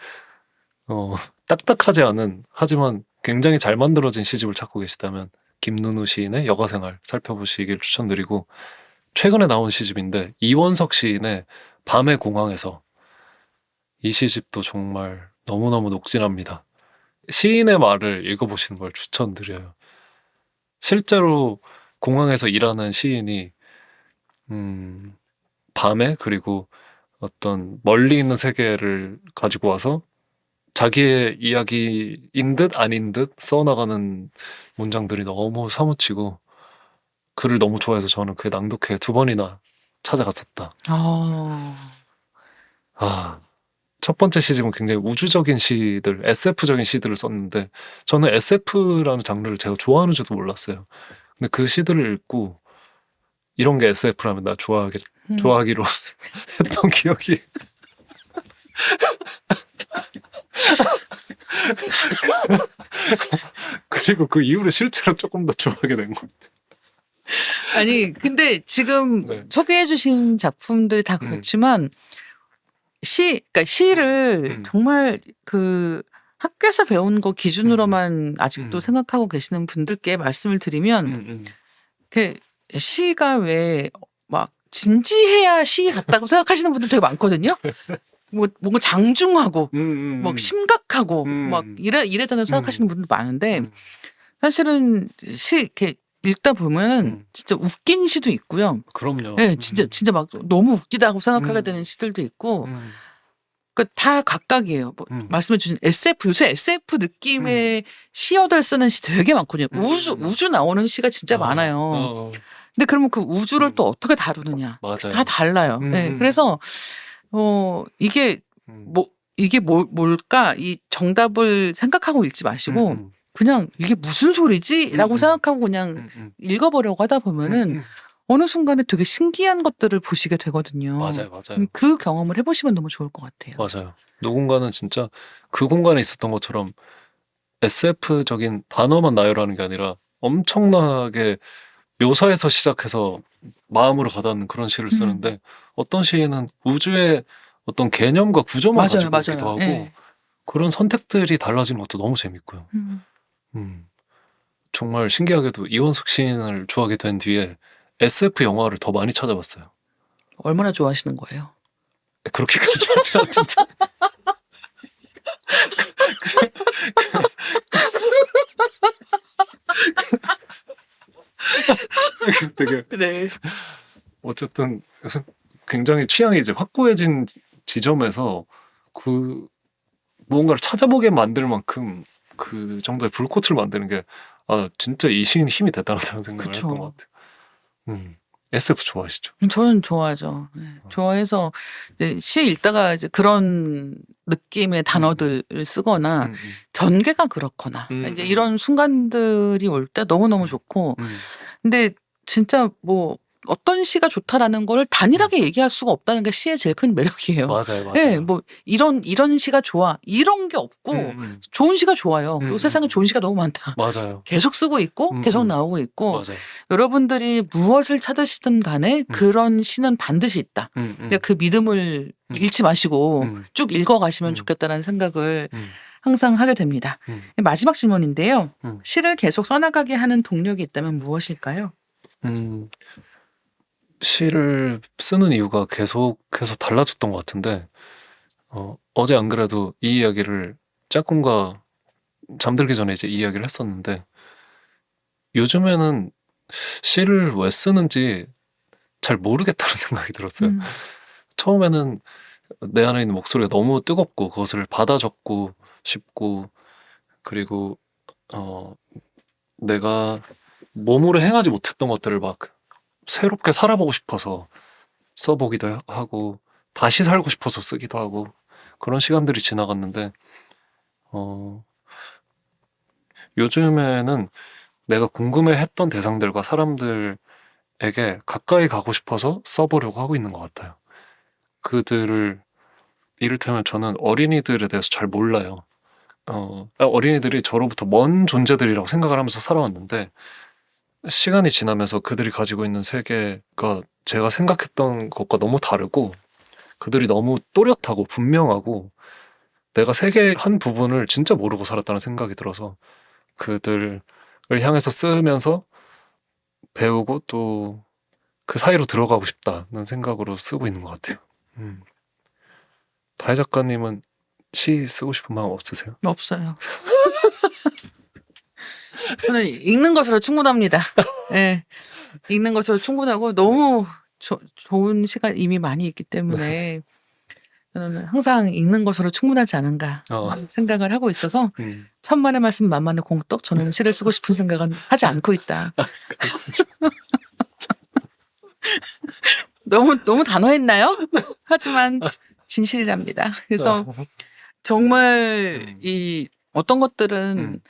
딱딱하지 않은 하지만 굉장히 잘 만들어진 시집을 찾고 계시다면 김누누 시인의 여가생활 살펴보시길 추천드리고 최근에 나온 시집인데 이원석 시인의 밤의 공항에서 이 시집도 정말 너무너무 녹진합니다. 시인의 말을 읽어보시는 걸 추천드려요. 실제로 공항에서 일하는 시인이 밤에 그리고 어떤 멀리 있는 세계를 가지고 와서 자기의 이야기인 듯 아닌 듯 써나가는 문장들이 너무 사무치고 글을 너무 좋아해서 저는 그 낭독회 2번이나 찾아갔었다. 첫 번째 시집은 굉장히 우주적인 시들, SF적인 시들을 썼는데 저는 SF라는 장르를 제가 좋아하는 줄도 몰랐어요. 근데 그 시들을 읽고 이런 게 SF라면 나 좋아하기로 했던 기억이 그리고 그 이후로 실제로 조금 더 좋아하게 된 것 같아요. 아니 근데 지금 네. 소개해 주신 작품들이 다 그렇지만 그러니까 시를 정말 그 학교에서 배운 거 기준으로만 아직도 생각하고 계시는 분들께 말씀을 드리면 그 시가 왜 막 진지해야 시 같다고 생각하시는 분들 되게 많거든요. 뭔가 장중하고 막 심각하고 막 이래다는 생각하시는 분들 많은데 사실은 시 이렇게 읽다 보면은 진짜 웃긴 시도 있고요. 그럼요. 네, 진짜 막 너무 웃기다고 생각하게 되는 시들도 있고, 그러니까 다 각각이에요. 뭐 말씀해 주신 SF 요새 SF 느낌의 시어들 쓰는 시 되게 많거든요. 우주 나오는 시가 진짜 많아요. 근데 그러면 그 우주를 또 어떻게 다루느냐, 맞아요. 다 달라요. 네, 그래서 이게 뭘까 이 정답을 생각하고 읽지 마시고. 그냥 이게 무슨 소리지? 라고 생각하고 그냥 읽어보려고 하다 보면은 어느 순간에 되게 신기한 것들을 보시게 되거든요. 맞아요. 그 경험을 해보시면 너무 좋을 것 같아요. 맞아요. 누군가는 진짜 그 공간에 있었던 것처럼 SF적인 단어만 나열하는 게 아니라 엄청나게 묘사에서 시작해서 마음으로 가닿는 그런 시를 쓰는데 어떤 시인은 우주의 어떤 개념과 구조만 가지고 오기도 하고 네. 그런 선택들이 달라지는 것도 너무 재밌고요. 정말 신기하게도 이원석 시인을 좋아하게 된 뒤에 SF 영화를 더 많이 찾아봤어요. 얼마나 좋아하시는 거예요? 그렇게까지 좋아하지 않던데. 되게 네. 어쨌든 굉장히 취향이 이제 확고해진 지점에서 그 무언가를 찾아보게 만들 만큼 그 정도의 불꽃을 만드는 게 진짜 이 시인 힘이 대단하다는 생각을 그쵸. 했던 것 같아요. SF 좋아하시죠? 저는 좋아하죠. 네. 좋아해서 이제 시 읽다가 이제 그런 느낌의 단어들을 쓰거나 전개가 그렇거나 이제 이런 순간들이 올 때 너무너무 좋고 근데 진짜 뭐 어떤 시가 좋다라는 걸 단일하게 얘기할 수가 없다는 게 시의 제일 큰 매력이에요. 맞아요, 예, 맞아요. 뭐 이런 시가 좋아 이런 게 없고 좋은 시가 좋아요. 요 세상에 좋은 시가 너무 많다. 맞아요. 계속 쓰고 있고 계속 나오고 있고 맞아요. 여러분들이 무엇을 찾으시든 간에 그런 시는 반드시 있다. 그러니까 그 믿음을 잃지 마시고 쭉 읽어가시면 좋겠다는 생각을 항상 하게 됩니다. 마지막 질문인데요. 시를 계속 써나가게 하는 동력이 있다면 무엇일까요? 시를 쓰는 이유가 계속해서 달라졌던 것 같은데 어제 안 그래도 이 이야기를 짝꿍과 잠들기 전에 이제 이 이야기를 했었는데 요즘에는 시를 왜 쓰는지 잘 모르겠다는 생각이 들었어요. 처음에는 내 안에 있는 목소리가 너무 뜨겁고 그것을 받아 적고 싶고 그리고 내가 몸으로 행하지 못했던 것들을 막 새롭게 살아보고 싶어서 써보기도 하고 다시 살고 싶어서 쓰기도 하고 그런 시간들이 지나갔는데 요즘에는 내가 궁금해했던 대상들과 사람들에게 가까이 가고 싶어서 써보려고 하고 있는 것 같아요. 그들을 이를테면 저는 어린이들에 대해서 잘 몰라요. 어린이들이 저로부터 먼 존재들이라고 생각을 하면서 살아왔는데 시간이 지나면서 그들이 가지고 있는 세계가 제가 생각했던 것과 너무 다르고 그들이 너무 또렷하고 분명하고 내가 세계의 한 부분을 진짜 모르고 살았다는 생각이 들어서 그들을 향해서 쓰면서 배우고 또 그 사이로 들어가고 싶다는 생각으로 쓰고 있는 것 같아요. 다혜 작가님은 시 쓰고 싶은 마음 없으세요? 없어요. 저는 읽는 것으로 충분합니다. 예, 읽는 것으로 충분하고 너무 좋은 시가 이미 많이 있기 때문에 저는 항상 읽는 것으로 충분하지 않은가 생각을 하고 있어서 천만의 말씀 만만의 공덕 저는 시를 쓰고 싶은 생각은 하지 않고 있다. 너무 단호했나요? 하지만 진실이랍니다. 그래서 정말 이 어떤 것들은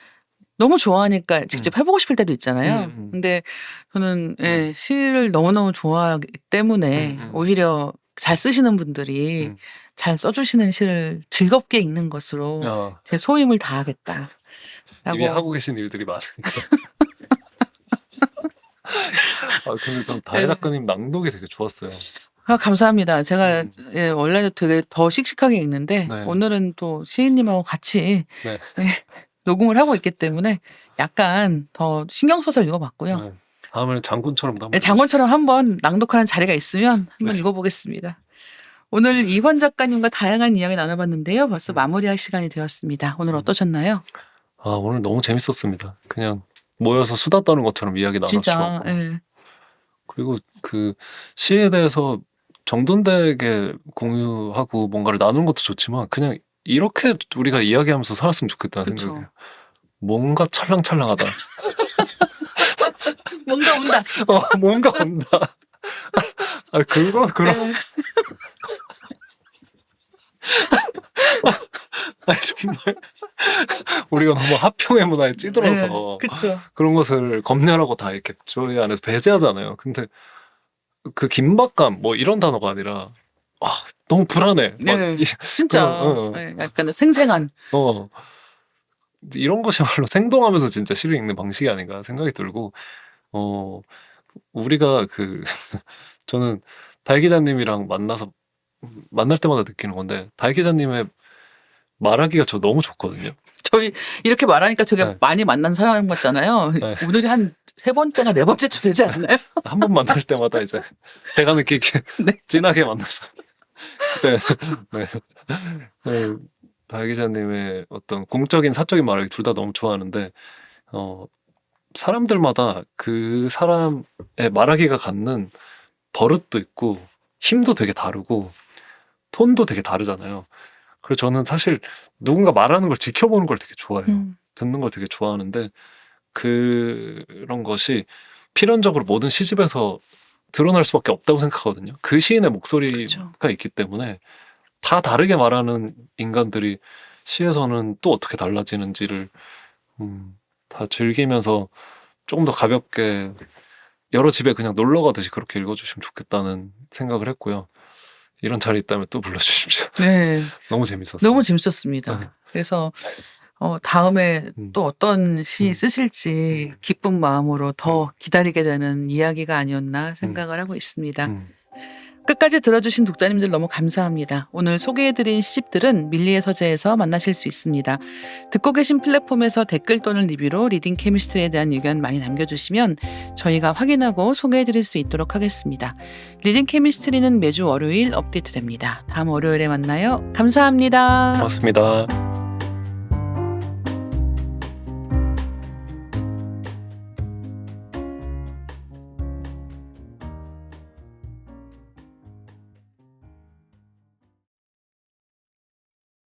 너무 좋아하니까 직접 해보고 싶을 때도 있잖아요. 근데 저는 시를 너무너무 좋아하기 때문에 오히려 잘 쓰시는 분들이 잘 써주시는 시를 즐겁게 읽는 것으로 제 소임을 다하겠다. 이미 하고 계신 일들이 많으니까. 근데 전 다혜 작가님 낭독이 되게 좋았어요. 감사합니다. 제가 원래는 되게 더 씩씩하게 읽는데 오늘은 또 시인님하고 같이 녹음을 하고 있기 때문에 약간 더 신경 써서 읽어봤고요. 다음에는 장군처럼도 한번 장군처럼 한번 낭독하는 자리가 있으면 한번 읽어보겠습니다. 오늘 이번 작가님과 다양한 이야기 나눠봤는데요. 벌써 마무리할 시간이 되었습니다. 오늘 어떠셨나요? 오늘 너무 재밌었습니다. 그냥 모여서 수다 떠는 것처럼 이야기 나눠서 진짜. 그리고 그 시에 대해서 정돈되게 공유하고 뭔가를 나누는 것도 좋지만 그냥 이렇게 우리가 이야기하면서 살았으면 좋겠다는 생각이에요. 뭔가 찰랑찰랑하다. 뭔가 온다. 뭔가 온다. 그럼. 정말 우리가 너무 하평의 문화에 찌들어서 그런 것을 검열하고 다 이렇게 저희 안에서 배제하잖아요. 근데 그 긴박감 뭐 이런 단어가 아니라 너무 불안해. 진짜 약간 생생한 이런 것이야말로 생동하면서 진짜 시를 읽는 방식이 아닌가 생각이 들고 우리가 저는 다혜 기자님이랑 만날 때마다 느끼는 건데 다혜 기자님의 말하기가 저 너무 좋거든요. 저희 이렇게 말하니까 되게 많이 만난 사람 같잖아요. 오늘이 한 3번째나 4번째쯤 되지 않나요? 한 번 만날 때마다 이제 제가 느끼기에 진하게 만나서 다혜 기자님의 어떤 공적인 사적인 말하기 둘 다 너무 좋아하는데 사람들마다 그 사람의 말하기가 갖는 버릇도 있고 힘도 되게 다르고 톤도 되게 다르잖아요. 그래서 저는 사실 누군가 말하는 걸 지켜보는 걸 되게 좋아해요. 듣는 걸 되게 좋아하는데 그런 것이 필연적으로 모든 시집에서 드러날 수밖에 없다고 생각하거든요. 그 시인의 목소리가 있기 때문에 다 다르게 말하는 인간들이 시에서는 또 어떻게 달라지는지를 다 즐기면서 조금 더 가볍게 여러 집에 그냥 놀러 가듯이 그렇게 읽어주시면 좋겠다는 생각을 했고요. 이런 자리 있다면 또 불러주십시오. 네. 너무 재밌었어요. 너무 재밌었습니다. 네. 그래서 다음에 또 어떤 시 음. 쓰실지 기쁜 마음으로 더 기다리게 되는 이야기가 아니었나 생각을 하고 있습니다. 음. 끝까지 들어주신 독자님들 너무 감사합니다. 오늘 소개해드린 시집들은 밀리의 서재에서 만나실 수 있습니다. 듣고 계신 플랫폼에서 댓글 또는 리뷰로 리딩 케미스트리에 대한 의견 많이 남겨주시면 저희가 확인하고 소개해드릴 수 있도록 하겠습니다. 리딩 케미스트리는 매주 월요일 업데이트됩니다. 다음 월요일에 만나요. 감사합니다. 고맙습니다.